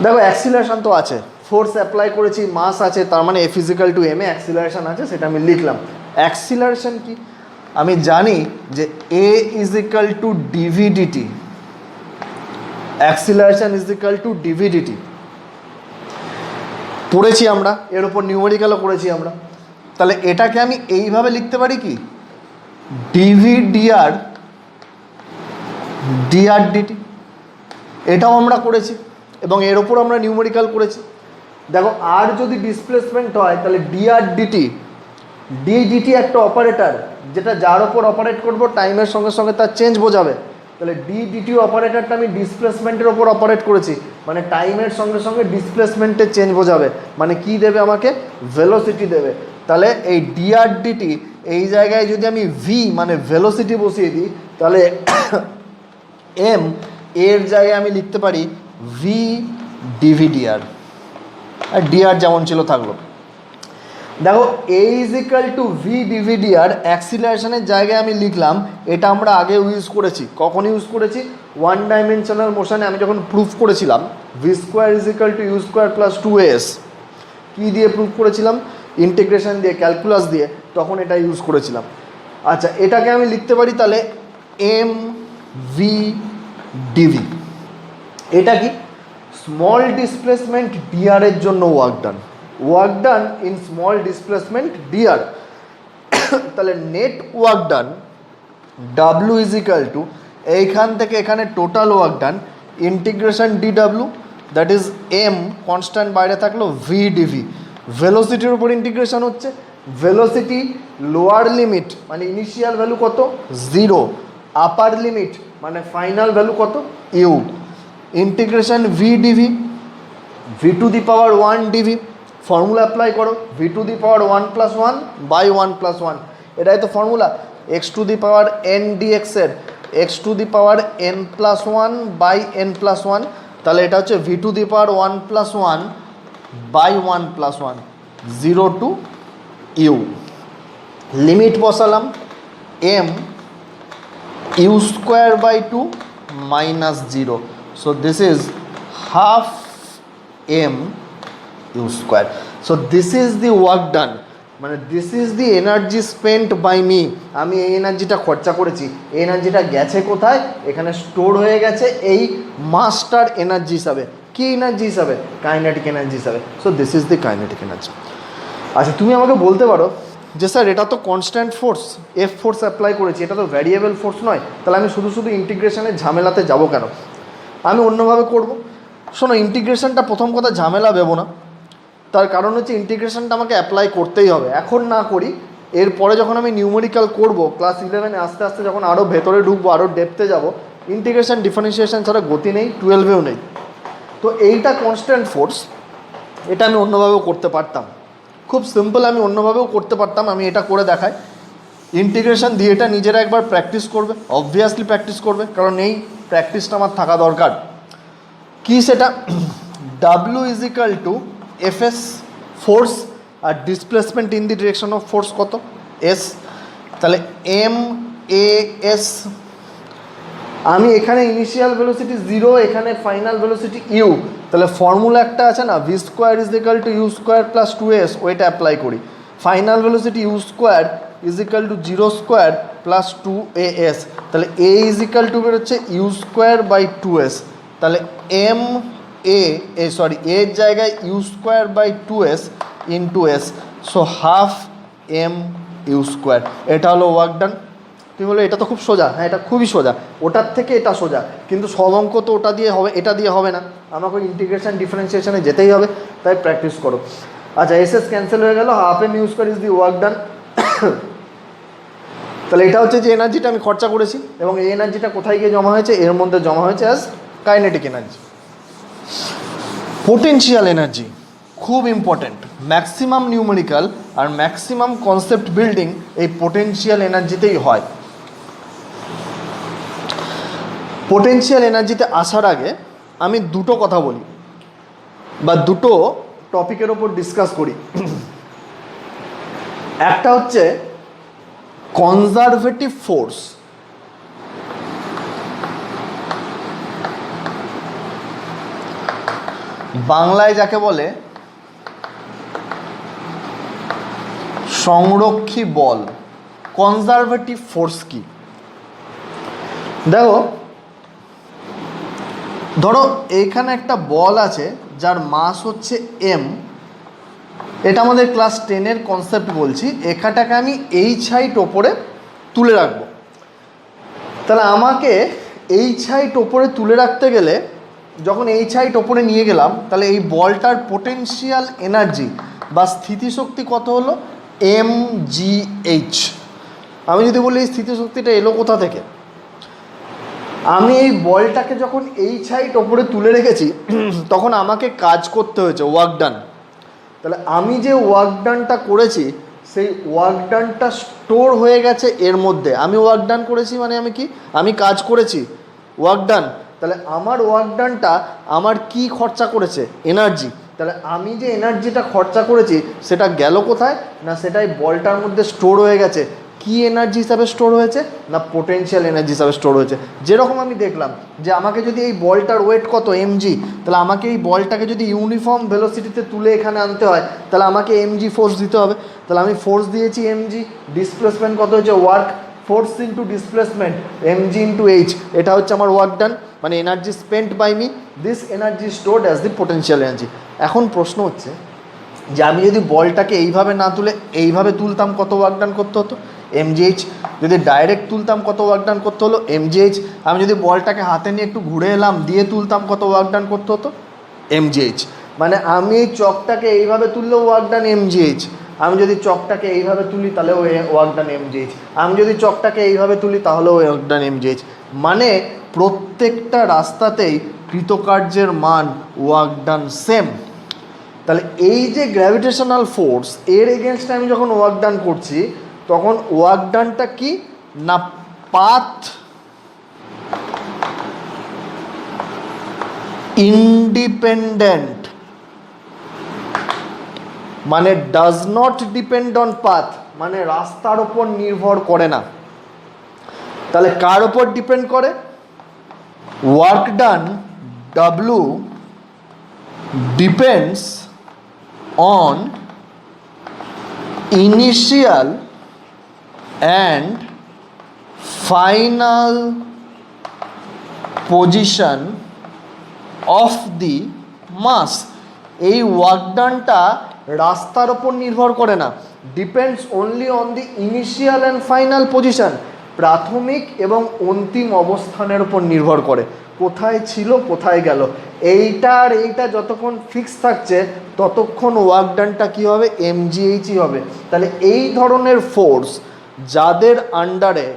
দেখো acceleration তো আছে, force apply করেছি, মাস আছে, তার মানে F is equal to m A acceleration আছে, সেটা আমি লিখলাম। অ্যাক্সিলারেশন কি আমি জানি যে A is equal to dv dt, acceleration is equal to dv dt পড়েছি আমরা, এর উপর নিউমেরিক্যালও করেছি আমরা। তাহলে এটাকে আমি এইভাবে লিখতে পারি কি, ডিভি ডিআর ডিআর ডিটি, এটাও আমরা করেছি এবং এর উপর আমরা নিউমেরিক্যাল করেছি। দেখো আর যদি ডিসপ্লেসমেন্ট হয় তাহলে ডিআর ডিটি, ডি ডিটি একটা অপারেটর যেটা যার ওপর অপারেট করবো টাইমের সঙ্গে সঙ্গে তার চেঞ্জ বোঝাবে। তাহলে ডি ডিটি অপারেটরটা আমি ডিসপ্লেসমেন্টের ওপর অপারেট করেছি, মানে টাইমের সঙ্গে সঙ্গে ডিসপ্লেসমেন্টের চেঞ্জ বোঝাবে, মানে কি দেবে আমাকে, ভেলোসিটি দেবে। তাহলে এই ডিআর ডিটি এই জায়গায় যদি আমি ভি মানে ভেলোসিটি বসিয়ে দিই, তাহলে এম এর জায়গায় আমি লিখতে পারি ভি ডিভি ডিআর, আর ডিআর যেমন ছিল থাকলো। দেখো A is equal to V DV DR অ্যাক্সিলারেশনের জায়গায় আমি লিখলাম, এটা আমরা আগে ইউজ করেছি। কখন ইউজ করেছি, ওয়ান ডাইমেনশনাল মোশনে আমি যখন প্রুফ করেছিলাম v square is equal to u square plus 2as, কী দিয়ে প্রুফ করেছিলাম, ইন্টিগ্রেশন দিয়ে, ক্যালকুলাস দিয়ে, তখন এটা ইউজ করেছিলাম। আচ্ছা, এটাকে আমি লিখতে পারি তাহলে এম ভি ডিভি, এটা কি স্মল ডিসপ্লেসমেন্ট ডিআর এর জন্য work done, work done in small displacement DR. তাহলে net work done W is equal to এইখান থেকে এখানে total work done integration D W, that is M constant বাইরে থাকলো ভি ডিভি, ভেলোসিটির উপর ইন্টিগ্রেশন হচ্ছে। ভেলোসিটি লোয়ার লিমিট মানে ইনিশিয়াল ভ্যালু কত 0, আপার লিমিট মানে ফাইনাল ভ্যালু কত U, integration V DV, V to the power 1 DV, formula apply করো, V to the power 1 + 1 by 1 + 1, এটাই তো formula. X to the power n dx এর x to the power n + 1 by n + 1, তাহলে এটা হচ্ছে v to the power 1 + 1 by 1 + 1, 0 to u. Limit বসালাম m u square by 2 minus 0, so this is half m u square. So this is the work done, মানে this is the energy spent by me. আমি এই এনার্জিটা খরচা করেছি, এই এনার্জিটা গেছে কোথায়, এখানে স্টোর হয়ে গেছে এই মাস্টার এনার্জি হিসাবে। কি এনার্জি হিসাবে, কাইনেটিক এনার্জি হিসাবে। So this is the kinetic energy. আচ্ছা, তুমি আমাকে বলতে পারো যে স্যার এটা তো constant force, F force apply করেছি, এটা তো ভ্যারিয়েবল ফোর্স নয়, তাহলে আমি শুধু শুধু ইন্টিগ্রেশনের ঝামেলাতে যাব কেন, আমি অন্যভাবে করব। শোনো, ইন্টিগ্রেশনটা প্রথম কথা ঝামেলা ভেবো না, তার কারণ হচ্ছে ইন্টিগ্রেশনটা আমাকে অ্যাপ্লাই করতেই হবে। এখন না করি, এরপরে যখন আমি নিউমেরিক্যাল করব ক্লাস 11-এ আস্তে আস্তে যখন আরও ভেতরে ঢুকবো, আরও ডেপথে যাব, ইন্টিগ্রেশন ডিফারেন্সিয়েশন ছাড়া গতি নেই, 12-এও নেই। তো এইটা কনস্ট্যান্ট ফোর্স, এটা আমি অন্যভাবেও করতে পারতাম, খুব সিম্পল, আমি অন্যভাবেও করতে পারতাম। আমি এটা করে দেখাই, ইন্টিগ্রেশন দিয়ে এটা নিজেরা একবার প্র্যাকটিস করবে, অবভিয়াসলি প্র্যাকটিস করবে, কারণ এই প্র্যাকটিসটা আমার থাকা দরকার। কি সেটা, W is equal to Fs force, আর displacement in the direction of force কত এস, তাহলে এম এ এস। আমি এখানে ইনিশিয়াল ভেলোসিটি 0, এখানে ফাইনাল ভেলোসিটি ইউ, তাহলে ফর্মুলা একটা আছে না, v square is equal to u square plus 2s, ওইটা অ্যাপ্লাই করি। Final velocity u square is equal to 0 square plus 2as, তাহলে এ ইজ ইকাল টু বেরোচ্ছে ইউ স্কোয়ার বাই 2s, তাহলে m এর জায়গায় u square by 2s into s, so half m u square. এটা হলো work done. তুমি বলো এটা তো খুব সোজা, হ্যাঁ এটা খুবই সোজা, ওটার থেকে এটা সোজা, কিন্তু সব অঙ্ক তো ওটা দিয়ে হবে, এটা দিয়ে হবে না, আমাকে ইন্টিগ্রেশন ডিফারেন্সিয়েশনে যেতেই হবে, তাই প্র্যাকটিস করো। আচ্ছা, এস ক্যান্সেল হয়ে গেল, half m u square is the work done. তাহলে এটা হচ্ছে যে এনার্জিটা আমি খরচা করেছি, এবং এই এনার্জিটা কোথায় গিয়ে জমা হয়েছে, এর মধ্যে জমা হয়েছে as kinetic energy. Potential energy খুব ইম্পর্ট্যান্ট, ম্যাক্সিমাম নিউমেরিক্যাল আর ম্যাক্সিমাম কনসেপ্ট বিল্ডিং এই পোটেনশিয়াল এনার্জিতেই হয়। পোটেনশিয়াল এনার্জিতে আসার আগে আমি দুটো কথা বলি বা দুটো টপিকের ওপর ডিসকাস করি। একটা হচ্ছে কনজারভেটিভ ফোর্স, বাংলায় যাকে বলে সংরক্ষী বল। কনজারভেটিভ ফোর্স কি? দেখো, ধরো এইখানে একটা বল আছে যার মাস হচ্ছে এম, এটা আমাদের ক্লাস 10-এর কনসেপ্ট বলছি, এখানটাকে আমি এইচ হাইট ওপরে তুলে রাখবো। তাহলে আমাকে এইচ হাইট ওপরে তুলে রাখতে গেলে, যখন এইচ হাইট ওপরে নিয়ে গেলাম, তাহলে এই বলটার পোটেনশিয়াল এনার্জি বা স্থিতিশক্তি কত হলো, mgh। আমি যদি বলি এই স্থিতিশক্তিটা এলো কোথা থেকে, আমি এই বলটাকে যখন এইচ হাইট ওপরে তুলে রেখেছি তখন আমাকে কাজ করতে হয়েছে, ওয়ার্ক ডান। তাহলে আমি যে ওয়ার্ক ডানটা করেছি সেই ওয়ার্ক ডানটা স্টোর হয়ে গেছে এর মধ্যে। আমি ওয়ার্ক ডান করেছি মানে আমি কি, আমি কাজ করেছি, ওয়ার্ক ডান। তাহলে আমার ওয়ার্ক ডানটা আমার কি খরচা করেছে, এনার্জি। তাহলে আমি যে এনার্জিটা খরচা করেছি সেটা গেল কোথায় না, সেটাই বলটার মধ্যে স্টোর হয়ে গেছে। কি এনার্জি হিসাবে স্টোর হয়েছে না, পোটেনশিয়াল এনার্জি হিসাবে স্টোর হয়েছে। যেরকম আমি দেখলাম যে আমাকে যদি এই বলটার ওয়েট কত mg, তাহলে আমাকে এই বলটাকে যদি ইউনিফর্ম ভেলোসিটিতে তুলে এখানে আনতে হয় তাহলে আমাকে mg ফোর্স দিতে হবে। তাহলে আমি ফোর্স দিয়েছি mg, ডিসপ্লেসমেন্ট কত হচ্ছে, work, force into displacement mg into h, এটা হচ্ছে আমার ওয়ার্ক ডান, মানে energy spent by me, this energy stored as the potential energy. এখন প্রশ্ন হচ্ছে যে আমি যদি বলটাকে এইভাবে না তুলে এইভাবে তুলতাম কত ওয়ার্ক ডান করতে হতো, mgh। যদি ডাইরেক্ট তুলতাম কত ওয়ার্ক ডান করতে হলো, mgh। আমি যদি বলটাকে হাতে নিয়ে একটু ঘুরে এলাম দিয়ে তুলতাম কত ওয়ার্ক ডান করতে হতো, mgh। মানে আমি এই চকটাকে এইভাবে তুললেও ওয়ার্ক ডান mgh, আমি যদি চকটাকে এইভাবে তুলি তাহলে ওই ওয়ার্ক ডান mgh, আমি যদি চকটাকে এইভাবে তুলি তাহলে ওই ওয়ার্ক ডান mgh। মানে প্রত্যেকটা রাস্তাতেই কৃতকার্যের মান ওয়ার্ক ডান সেম। তাহলে এই যে গ্র্যাভিটেশনাল ফোর্স, এর এগেনস্টে আমি যখন ওয়ার্ক ডান করছি তখন ওয়ার্ক ডানটা কি না, পাথ ইন্ডিপেন্ডেন্ট, মানে does not depend on path, মানে রাস্তার ওপর নির্ভর করে না। তাহলে কার ওপর ডিপেন্ড করে, work done W depends on initial and final position of the mass। এই ওয়ার্ক ডানটা রাস্তার ওপর নির্ভর করে না, depends only on the initial and final position, প্রাথমিক এবং অন্তিম অবস্থানের উপর নির্ভর করে, কোথায় ছিল কোথায় গেল। এইটা আর এইটা যতক্ষণ ফিক্স থাকছে ততক্ষণ ওয়ার্ক ডানটা কী হবে, mgh হবে। তাহলে এই ধরনের ফোর্স যাদের আন্ডারে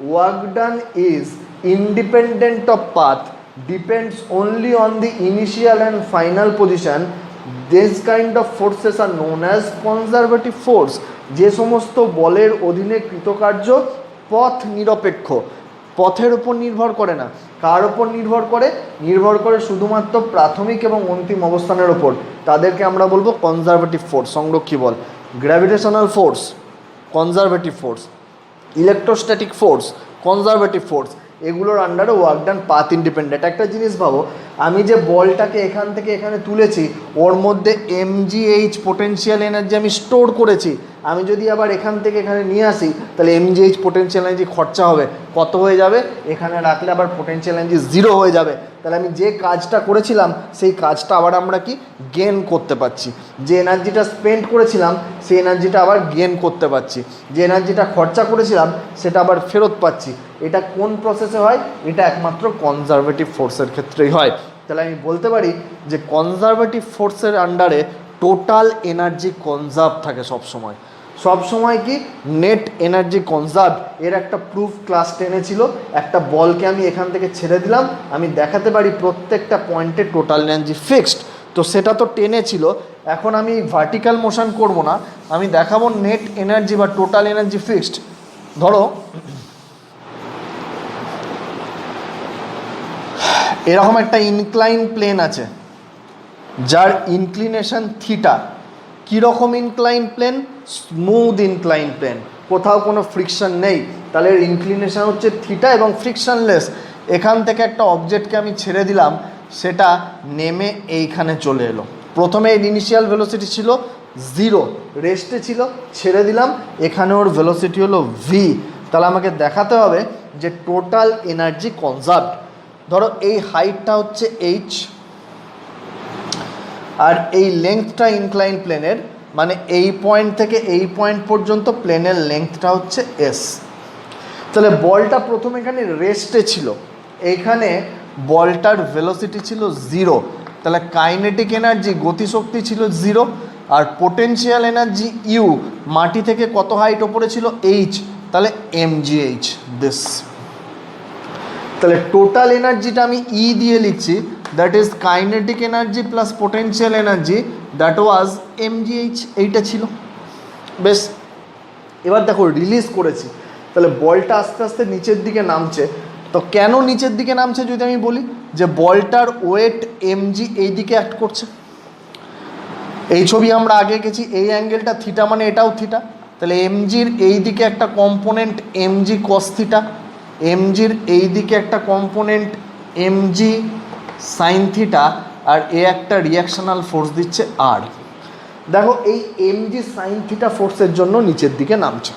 work done is independent of path, depends only on the initial and final position, this kind of forces are known as conservative force. যে সমস্ত বলের অধীনে কৃতকার্য পথ নিরপেক্ষ, পথের উপর নির্ভর করে না, কার ওপর নির্ভর করে, নির্ভর করে শুধুমাত্র প্রাথমিক এবং অন্তিম অবস্থানের ওপর, তাদেরকে আমরা বলবো কনজারভেটিভ ফোর্স, সংরক্ষী বল। Gravitational force conservative force, electrostatic force conservative force, এগুলোর আন্ডারে ওয়ার্ক ডান পাথ ইন্ডিপেন্ডেন্ট। একটা জিনিস ভাবো, আমি যে বলটাকে এখান থেকে এখানে তুলেছি ওর মধ্যে mgh পোটেনশিয়াল এনার্জি আমি স্টোর করেছি। আমি যদি আবার এখান থেকে এখানে নিয়ে আসি তাহলে mgh পোটেনশিয়াল এনার্জি খরচা হবে, কত হয়ে যাবে, এখানে রাখলে আবার পোটেনশিয়াল এনার্জি 0 হয়ে যাবে। তাহলে আমি যে কাজটা করেছিলাম সেই কাজটা আবার আমরা কি গেন করতে পারছি, যে এনার্জিটা স্পেন্ড করেছিলাম সেই এনার্জিটা আবার গেন করতে পারছি, যে এনার্জিটা খরচা করেছিলাম সেটা আবার ফেরত পাচ্ছি। এটা কোন প্রসেসে হয়? এটা একমাত্র কনজারভেটিভ ফোর্সের ক্ষেত্রেই হয়। তাহলে আমি বলতে পারি যে কনজারভেটিভ ফোর্সের আন্ডারে টোটাল এনার্জি কনজার্ভ থাকে সবসময়। সবসময় কি নেট এনার্জি কনজার্ভ, এর একটা প্রুফ ক্লাস 10-এ ছিল। একটা বলকে আমি এখান থেকে ছেড়ে দিলাম, আমি দেখাতে পারি প্রত্যেকটা পয়েন্টে টোটাল এনার্জি ফিক্সড। তো সেটা তো 10-এ ছিল। এখন আমি ভার্টিক্যাল মোশন করব না, আমি দেখাবো নেট এনার্জি বা টোটাল এনার্জি ফিক্সড। ধরো এরকম একটা ইনক্লাইন প্লেন আছে যার ইনক্লিনেশন থিটা। কীরকম incline plane? Smooth incline plane, কোথাও কোনো ফ্রিকশন নেই, তাহলে এর ইনক্লিনেশন হচ্ছে থিটা এবং ফ্রিকশনলেস। এখান থেকে একটা অবজেক্টকে আমি ছেড়ে দিলাম, সেটা নেমে এইখানে চলে এলো। প্রথমে এর ইনিশিয়াল ভেলোসিটি ছিল 0, রেস্টে ছিল, ছেড়ে দিলাম, এখানে ওর ভেলোসিটি হলো v। তাহলে আমাকে দেখাতে হবে যে টোটাল এনার্জি কনজার্ভড। ধরো এই হাইটটা হচ্ছে h আর এই লেংথটা ইনক্লাইন প্লেনের, মানে এই পয়েন্ট থেকে এই পয়েন্ট পর্যন্ত প্লেনের লেংথটা হচ্ছে s। তাহলে বলটা প্রথমে এখানে রেস্টে ছিল, এইখানে বলটার ভেলোসিটি ছিল 0, তাহলে কাইনেটিক এনার্জি গতিশক্তি ছিল 0, আর পোটেনশিয়াল এনার্জি ইউ, মাটি থেকে কত হাইট ওপরে ছিল h, তাহলে mgh দিস। তাহলে টোটাল এনার্জিটা আমি ই দিয়ে লিখছি, that is kinetic energy plus potential energy, that was mgh, এইটা ছিল। বেশ, এবার দেখো রিলিজ করেছি, তাহলে বলটা আস্তে আস্তে নিচের দিকে নামছে। তো কেন নিচের দিকে নামছে যদি আমি বলি, যে বলটার ওয়েট mg এই দিকে অ্যাক্ট করছে। এই ছবি আমরা আগে গেছি, এই অ্যাঙ্গেলটা থিটা মানে এটাও থিটা, তাহলে mgর এই দিকে একটা কম্পোনেন্ট mg cos থিটা, mgর এই দিকে একটা কম্পোনেন্ট mg সাইন থিটা, আর এ একটা রিয়াকশনাল ফোর্স দিচ্ছে আর। দেখো এই mg সাইন থিটা ফোর্সের জন্য নিচের দিকে নামছে।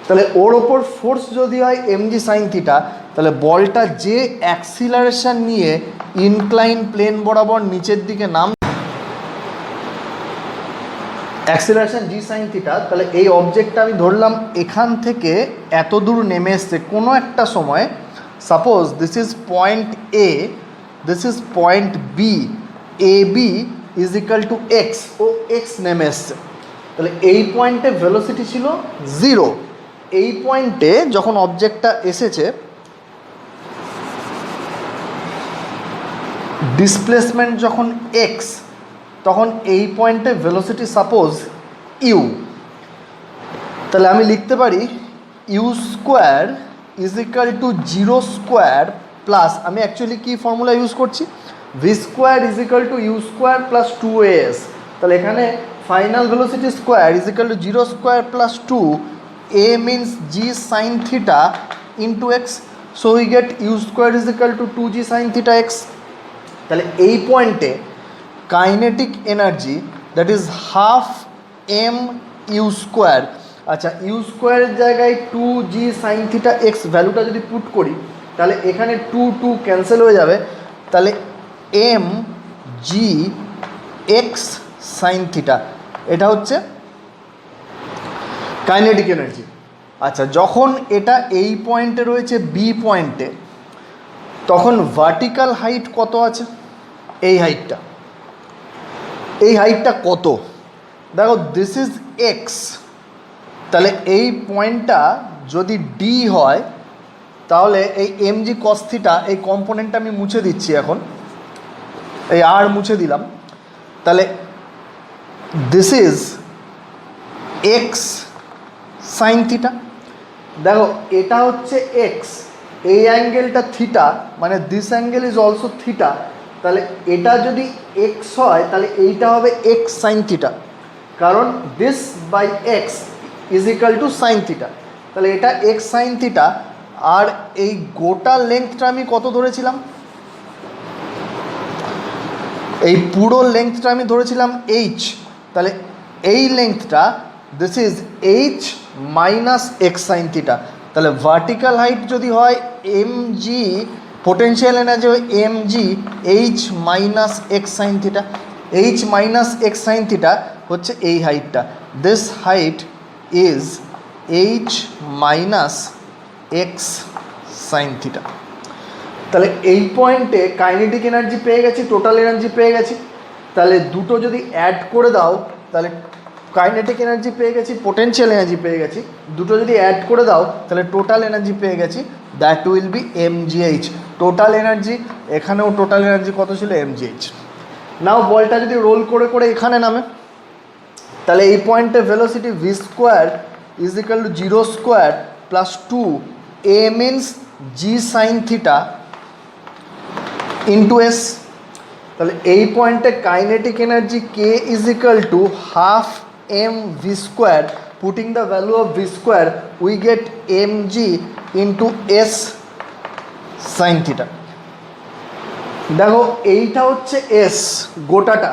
তাহলে ওর ওপর ফোর্স যদি হয় mg সাইন থিটা, তাহলে বলটা যে অ্যাক্সিলারেশন নিয়ে ইনক্লাইন প্লেন বরাবর নিচের দিকে নাম, অ্যাক্সিলারেশন জি সাইন থিটা, তাহলে এই অবজেক্টটা আমি ধরলাম এখান থেকে এত দূর নেমে এসছে কোনো একটা সময়। Suppose this is point A, this is point B, A B is equal to x, ও এক্স নেমে এসছে। তাহলে এই পয়েন্টে ভেলোসিটি ছিল 0, এই পয়েন্টে যখন অবজেক্টটা এসেছে ডিসপ্লেসমেন্ট যখন এক্স, তখন এই পয়েন্টে ভেলোসিটি সাপোজ ইউ। তাহলে আমি লিখতে পারি u square is equal to 0 square plus, আমি অ্যাকচুয়ালি কী ফর্মুলা ইউজ করছি, v square is equal to u square plus 2as। তাহলে এখানে final velocity square is equal to 0 square plus 2, a means g sin theta into x, so we get u square is equal to 2g sin theta x। তাহলে এই পয়েন্টে kinetic energy that is half m u square. আচ্ছা, u স্কোয়ারের জায়গায় 2g sin theta x ভ্যালুটা যদি put করি, তাহলে এখানে 2 ক্যান্সেল হয়ে যাবে, তাহলে m g x sine theta, এটা হচ্ছে কাইনেটিক এনার্জি। আচ্ছা, যখন এটা এই পয়েন্টে রয়েছে বি পয়েন্টে, তখন ভার্টিক্যাল হাইট কত আছে? এই হাইটটা, এই হাইটটা কত? দেখো দিস ইজ এক্স, তাহলে এই পয়েন্টটা যদি ডি হয়, তাহলে এই mg cos থিটা এই কম্পোনেন্টটা আমি মুছে দিচ্ছি, এখন এই আর মুছে দিলাম। তাহলে this is x sine theta. দেখো এটা হচ্ছে এক্স, এই অ্যাঙ্গেলটা থিটা, মানে this angle is also theta. তাহলে এটা যদি এক্স হয়, তাহলে এইটা হবে এক্স সাইন থিটা, কারণ this by x is equal to sine theta. তাহলে এটা এক্স সাইন থিটা, আর এই গোটা লেন্থটা আমি কত ধরেছিলাম? এই পুরো লেন্থটা আমি ধরেছিলাম এইচ, তাহলে এই লেন্থটা this is h minus x sine theta. তাহলে ভার্টিক্যাল হাইট যদি হয় এম জি, পোটেনশিয়াল এনার্জি হয় m g h minus x sine theta. H minus x sine theta হচ্ছে এই হাইটটা, this height is h minus x sine theta. তাহলে এই পয়েন্টে কাইনেটিক এনার্জি পেয়ে গেছি, টোটাল এনার্জি পেয়ে গেছি। তাহলে দুটো যদি অ্যাড করে দাও তাহলে কাইনেটিক এনার্জি পেয়ে গেছি, পোটেনশিয়াল এনার্জি পেয়ে গেছি, দুটো যদি অ্যাড করে দাও তাহলে টোটাল এনার্জি পেয়ে গেছি, that will B MGH. Total energy, এখানেও টোটাল এনার্জি কত ছিল, এমজিএইচ। নাও বলটা যদি রোল করে করে এখানে নামে, তাহলে এই পয়েন্টে velocity v square is equal to 0 square plus 2 a means g sine theta into s. তাহলে এই পয়েন্টে kinetic energy k is equal to half m v square, putting the value of v square we get m g into s sine theta. দেখো এইটা হচ্ছে S গোটাটা,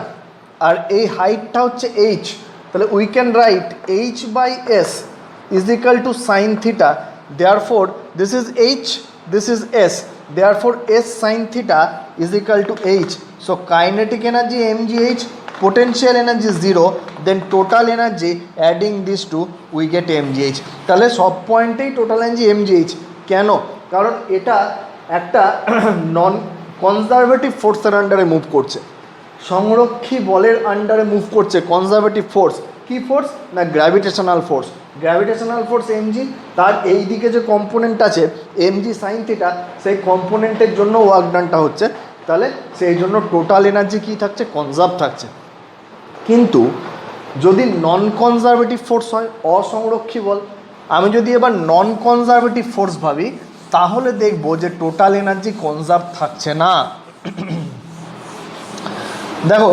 আর এই হাইটটা হচ্ছে h, তাহলে we can write h by s is equal to sine theta, therefore this is h, this is S, therefore S sin theta is equal to H. So kinetic energy mgh, potential energy 0, then total energy adding these two we get mgh. তাহলে সব পয়েন্টেই total energy mgh। কেন? কারণ এটা একটা non conservative ফোর্সের আন্ডারে move করছে, সংরক্ষী বলের আন্ডারে মুভ করছে। কনজারভেটিভ ফোর্স কি ফোর্স না gravitational force. Gravitational force MG, তার এই দিকে যে কম্পোনেন্ট আছে এমজি সাইন থিটা, সেই কম্পোনেন্টের জন্য ওয়ার্ক ডানটা হচ্ছে। তাহলে সেই জন্য টোটাল এনার্জি কী থাকছে, কনজার্ভ থাকছে। কিন্তু যদি নন কনজারভেটিভ ফোর্স হয়, অসংরক্ষী বল, আমি যদি এবার নন কনজারভেটিভ ফোর্স ভাবি, তাহলে দেখব যে টোটাল এনার্জি কনজার্ভ থাকছে না। দেখো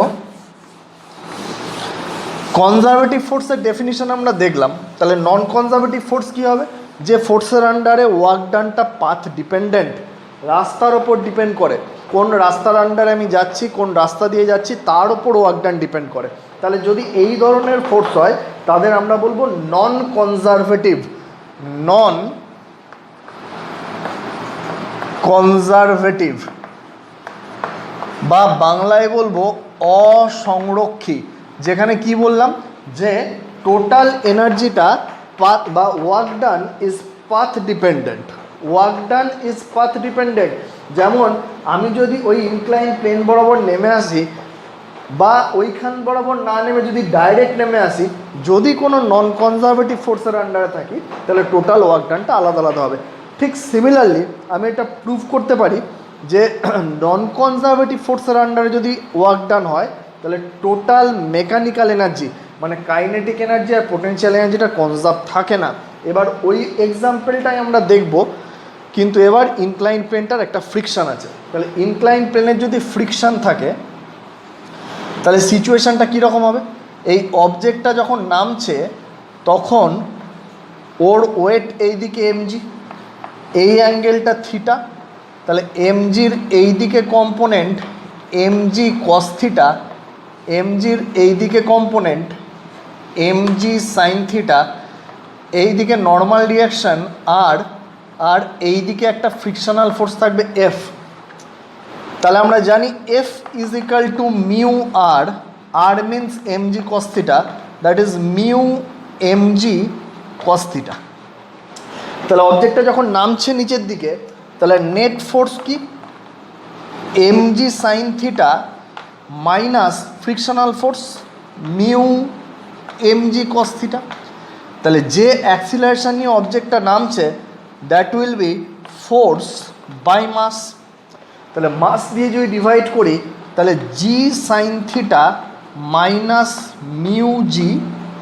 কনজারভেটিভ ফোর্সের ডেফিনিশন আমরা দেখলাম, তাহলে নন কনজারভেটিভ ফোর্স কী হবে, যে ফোর্সের আন্ডারে ওয়ার্ক ডানটা পাথ ডিপেন্ডেন্ট, রাস্তার ওপর ডিপেন্ড করে, কোন রাস্তার আন্ডারে আমি যাচ্ছি, কোন রাস্তা দিয়ে যাচ্ছি তার ওপর ওয়ার্ক ডান ডিপেন্ড করে। তাহলে যদি এই ধরনের ফোর্স হয় তাদের আমরা বলবো নন কনজারভেটিভ, নন কনজারভেটিভ, বা বাংলায় বলবো অসংরক্ষী। যেখানে কি বললাম যে টোটাল এনার্জিটা পাথ বা work done is path dependent, work done is path dependent. যেমন আমি যদি ওই ইনক্লাইন প্লেন বরাবর নেমে আসি, বা ওইখান বরাবর না নেমে যদি ডাইরেক্ট নেমে আসি, যদি কোনো নন কনজারভেটিভ ফোর্সের আন্ডারে থাকি তাহলে টোটাল ওয়ার্ক ডানটা আলাদা আলাদা হবে। ঠিক সিমিলারলি আমি এটা প্রুভ করতে পারি যে নন কনজারভেটিভ ফোর্সের আন্ডারে যদি ওয়ার্ক ডান হয় তাহলে টোটাল মেকানিক্যাল এনার্জি মানে কাইনেটিক এনার্জি আর পোটেনশিয়াল এনার্জিটা কনজার্ভ থাকে না। এবার ওই এক্সাম্পলটাই আমরা দেখব, কিন্তু এবার ইনক্লাইন প্লেনটার একটা ফ্রিকশান আছে। তাহলে ইনক্লাইন প্লেনের যদি ফ্রিকশান থাকে তাহলে সিচুয়েশানটা কীরকম হবে, এই অবজেক্টটা যখন নামছে তখন ওর ওয়েট এই দিকে এমজি, এই অ্যাঙ্গেলটা থিটা, তাহলে এমজির এই দিকে কম্পোনেন্ট এমজি কস থিটা, এমজির এই দিকে কম্পোনেন্ট এমজি সাইন থিটা, এই দিকে নর্মাল রিয়াকশান আর এই দিকে একটা ফ্রিকশনাল ফোর্স থাকবে এফ। তাহলে আমরা জানি f is equal to mu r, r means mg cos theta, that is mu mg cos theta. তাহলে অবজেক্টটা যখন নামছে নিচের দিকে তাহলে নেট ফোর্স কি, mg sine theta minus frictional force mu mg cos theta. তাহলে যে অ্যাক্সিলারেশন নিয়ে অবজেক্টটা নামছে that will be force by mass. তাহলে মাস দিয়ে যদি ডিভাইড করি তাহলে g sine theta minus mu g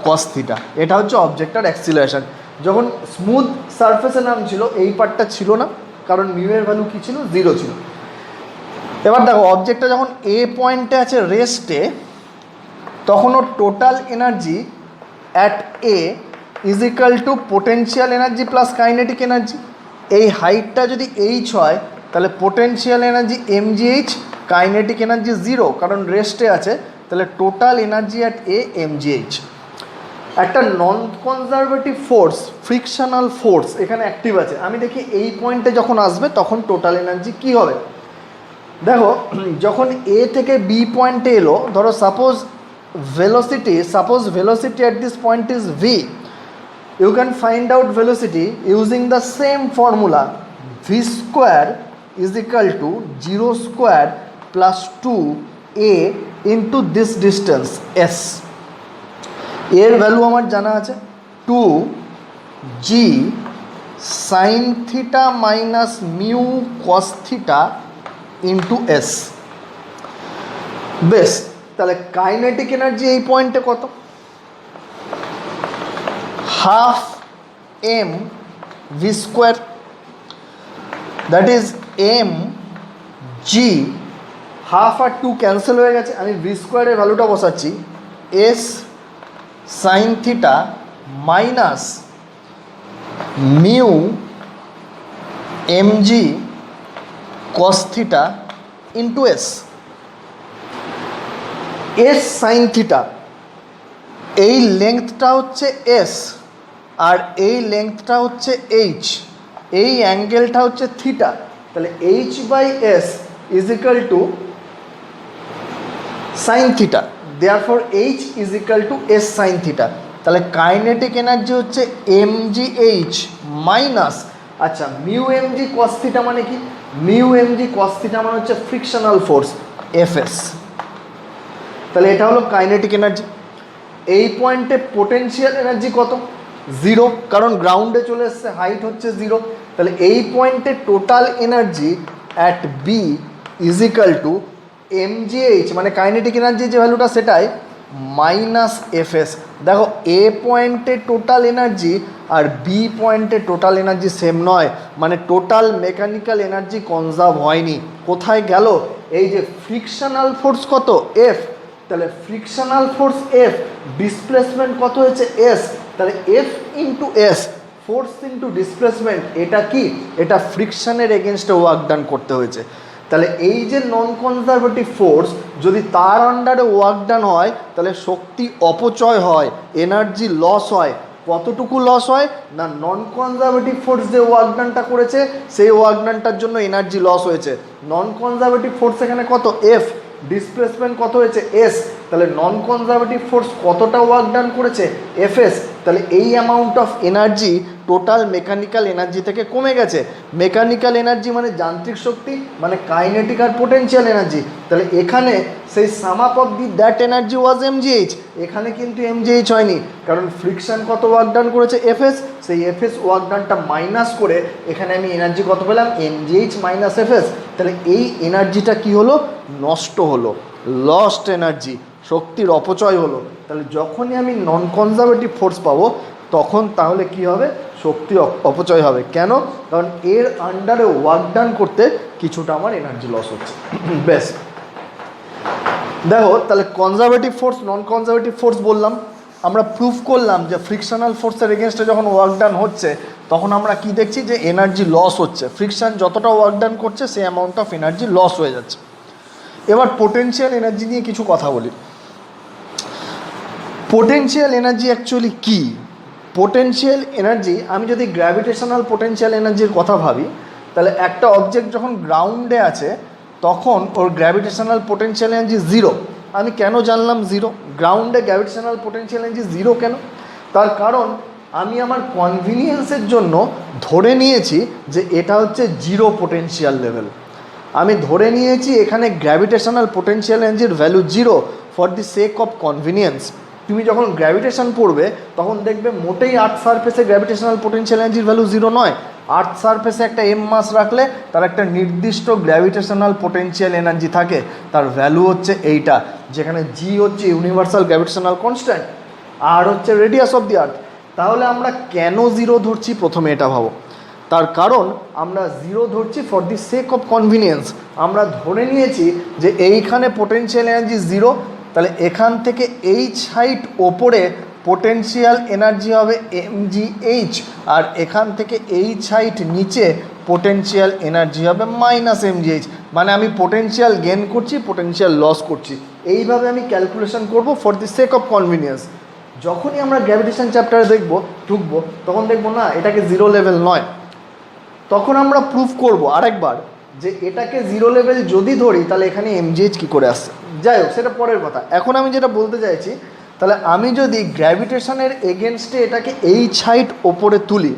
cos theta, এটা হচ্ছে অবজেক্টটার অ্যাক্সিলারেশন। যখন স্মুথ সারফেসে নামছিল এই পার্টটা ছিল না, কারণ মিউ এর ভ্যালু কী ছিল, 0 ছিল। এবার দেখো অবজেক্টটা যখন এ পয়েন্টে আছে রেস্টে, তখন ওর total energy at a is equal to potential energy plus kinetic energy. এই হাইটটা যদি এইচ হয় তাহলে potential energy mgh kinetic energy zero, কারণ রেস্টে আছে। তাহলে total energy at a mgh। একটা non conservative force, frictional force এখানে অ্যাক্টিভ আছে। আমি দেখি এই পয়েন্টে যখন আসবে তখন টোটাল এনার্জি কী হবে। দেখো যখন এ থেকে বি পয়েন্টে এলো, ধরো suppose velocity at this point is v, you can find out velocity using the same formula, v square is equal to 0 square plus 2a into this distance s। এর value আমার জানা আছে 2g sin theta minus mu cos theta into s। বেশ, তাহলে kinetic energy এই পয়েন্টে কত, half m v square, that is m g, half আর টু ক্যান্সেল হয়ে গেছে, আমি ভি স্কোয়ারের ভ্যালুটা বসাচ্ছি s sine theta minus mu m g cos theta into s. S sine theta, এই লেংথটা হচ্ছে এস আর এই লেংথটা হচ্ছে এইচ, এই অ্যাঙ্গেলটা হচ্ছে থিটা। তাহলে h by s is equal to sine theta, therefore h is equal to s sine theta. তাহলে কাইনেটিক এনার্জি হচ্ছে এম জি এইচ মাইনাস, আচ্ছা mu m g cos theta মানে কি, mu m g cos theta মানে হচ্ছে frictional force F S. তাহলে এটা হলো কাইনেটিক এনার্জি। এই পয়েন্টে পোটেনশিয়াল এনার্জি কত, জিরো, কারণ গ্রাউন্ডে চলে এসছে, হাইট হচ্ছে জিরো। তাহলে এই পয়েন্টে total energy at B is equal to mgh, মানে কাইনেটিক এনার্জি যে ভ্যালুটা সেটাই মাইনাস এফ এস। দেখো এ পয়েন্টে টোটাল এনার্জি আর বি পয়েন্টে টোটাল এনার্জি সেম নয়, মানে টোটাল মেকানিক্যাল এনার্জি কনজার্ভ হয়নি। কোথায় গেল, এই যে ফ্রিকশনাল ফোর্স কত এফ, তাহলে ফ্রিকশনাল ফোর্স এফ, ডিসপ্লেসমেন্ট কত হয়েছে এস, তাহলে F into S, force into displacement, এটা কি, এটা ফ্রিকশনের এগেনস্টে ওয়ার্ক ডান করতে হয়েছে। তাহলে এই যে নন কনজারভেটিভ ফোর্স যদি তার আন্ডারে ওয়ার্ক ডান হয় তাহলে শক্তি অপচয় হয়, এনার্জি লস হয়। কতটুকু লস হয় না, নন কনজারভেটিভ ফোর্স যে ওয়ার্ক ডানটা করেছে সেই ওয়ার্ক ডানটার জন্য এনার্জি লস হয়েছে। নন কনজারভেটিভ ফোর্স এখানে কত এফ, ডিসপ্লেসমেন্ট কত হয়েছে এস, তাহলে নন কনজারভেটিভ ফোর্স কতটা ওয়ার্ক ডান করেছে এফ এস। তাহলে এই amount of energy total mechanical energy থেকে কমে গেছে। মেকানিক্যাল এনার্জি মানে যান্ত্রিক শক্তি, মানে কাইনেটিক আর পোটেনশিয়াল এনার্জি। তাহলে এখানে সেই sum up of the that energy was MGH, এখানে কিন্তু এমজিএইচ হয়নি, কারণ ফ্রিকশন কত ওয়ার্ক ডান করেছে এফএস, সেই এফএস ওয়ার্ক ডানটা মাইনাস করে এখানে আমি এনার্জি কত পেলাম এমজিএইচ মাইনাস এফএস। তাহলে এই এনার্জিটা কি হলো, নষ্ট হলো, লস্ট এনার্জি, শক্তির অপচয় হলো। তাহলে যখনই আমি নন কনজারভেটিভ ফোর্স পাবো তখন তাহলে কি হবে, শক্তি অপচয় হবে। কেন, কারণ এর আন্ডারে ওয়ার্ক ডান করতে কিছুটা আমার এনার্জি লস হচ্ছে। বেশ, দেখো তাহলে কনজারভেটিভ ফোর্স নন কনজারভেটিভ ফোর্স বললাম, আমরা প্রুফ করলাম যে ফ্রিকশনাল ফোর্সের এগেনস্টে যখন ওয়ার্ক ডান হচ্ছে তখন আমরা কি দেখছি যে এনার্জি লস হচ্ছে, ফ্রিকশন যতটা ওয়ার্ক ডান করছে সেই অ্যামাউন্ট অফ এনার্জি লস হয়ে যাচ্ছে। এবার পোটেনশিয়াল এনার্জি নিয়ে কিছু কথা বলি। পোটেনশিয়াল এনার্জি অ্যাকচুয়ালি কী? পোটেনশিয়াল এনার্জি, আমি যদি গ্র্যাভিটেশনাল পোটেনশিয়াল এনার্জির কথা ভাবি তাহলে একটা অবজেক্ট যখন গ্রাউন্ডে আছে তখন ওর গ্র্যাভিটেশনাল পোটেনশিয়াল এনার্জি জিরো। আমি কেন জানলাম জিরো, গ্রাউন্ডে গ্র্যাভিটেশনাল পোটেনশিয়াল এনার্জি জিরো কেন? তার কারণ আমি আমার কনভিনিয়েন্সের জন্য ধরে নিয়েছি যে এটা হচ্ছে জিরো পোটেনশিয়াল লেভেল। আমি ধরে নিয়েছি এখানে গ্র্যাভিটেশনাল পোটেনশিয়াল এনার্জির value zero for the sake of convenience. তুমি যখন গ্র্যাভিটেশন পড়বে তখন দেখবে মোটেই আর্থ সারফেসে গ্র্যাভিটেশনাল পোটেনশিয়াল এনার্জির ভ্যালু জিরো নয়। আর্থ সারফেসে একটা এম মাস রাখলে তার একটা নির্দিষ্ট গ্র্যাভিটেশনাল পোটেনশিয়াল এনার্জি থাকে, তার ভ্যালু হচ্ছে এইটা, যেখানে জি হচ্ছে ইউনিভার্সাল গ্র্যাভিটেশনাল কনস্ট্যান্ট, আর হচ্ছে রেডিয়াস অফ দি আর্থ। তাহলে আমরা কেন জিরো ধরছি প্রথমে এটা ভাবো। তার কারণ আমরা জিরো ধরছি for the sake of convenience. আমরা ধরে নিয়েছি যে এইখানে পোটেনশিয়াল এনার্জি জিরো, তাহলে এখান থেকে এইচ হাইট ওপরে পোটেনশিয়াল এনার্জি হবে mgh, আর এখান থেকে এইচ হাইট নিচে পোটেনশিয়াল এনার্জি হবে মাইনাস mgh। মানে আমি পোটেনশিয়াল গেন করছি, পোটেনশিয়াল লস করছি। এইভাবে আমি ক্যালকুলেশন করব for the sake of convenience. যখনই আমরা গ্র্যাভিটেশন চ্যাপ্টারে ঢুকবো তখন দেখবো না এটাকে জিরো লেভেল নয়, তখন আমরা প্রুফ করব আরেকবার যে এটাকে জিরো লেভেল যদি ধরি তাহলে এখানে এমজিএইচ কী করে আসছে। যাই হোক, সেটা পরের কথা। এখন আমি যেটা বলতে চাইছি, তাহলে আমি যদি গ্র্যাভিটেশনের এগেনস্টে এটাকে এইচ হাইট ওপরে তুলি,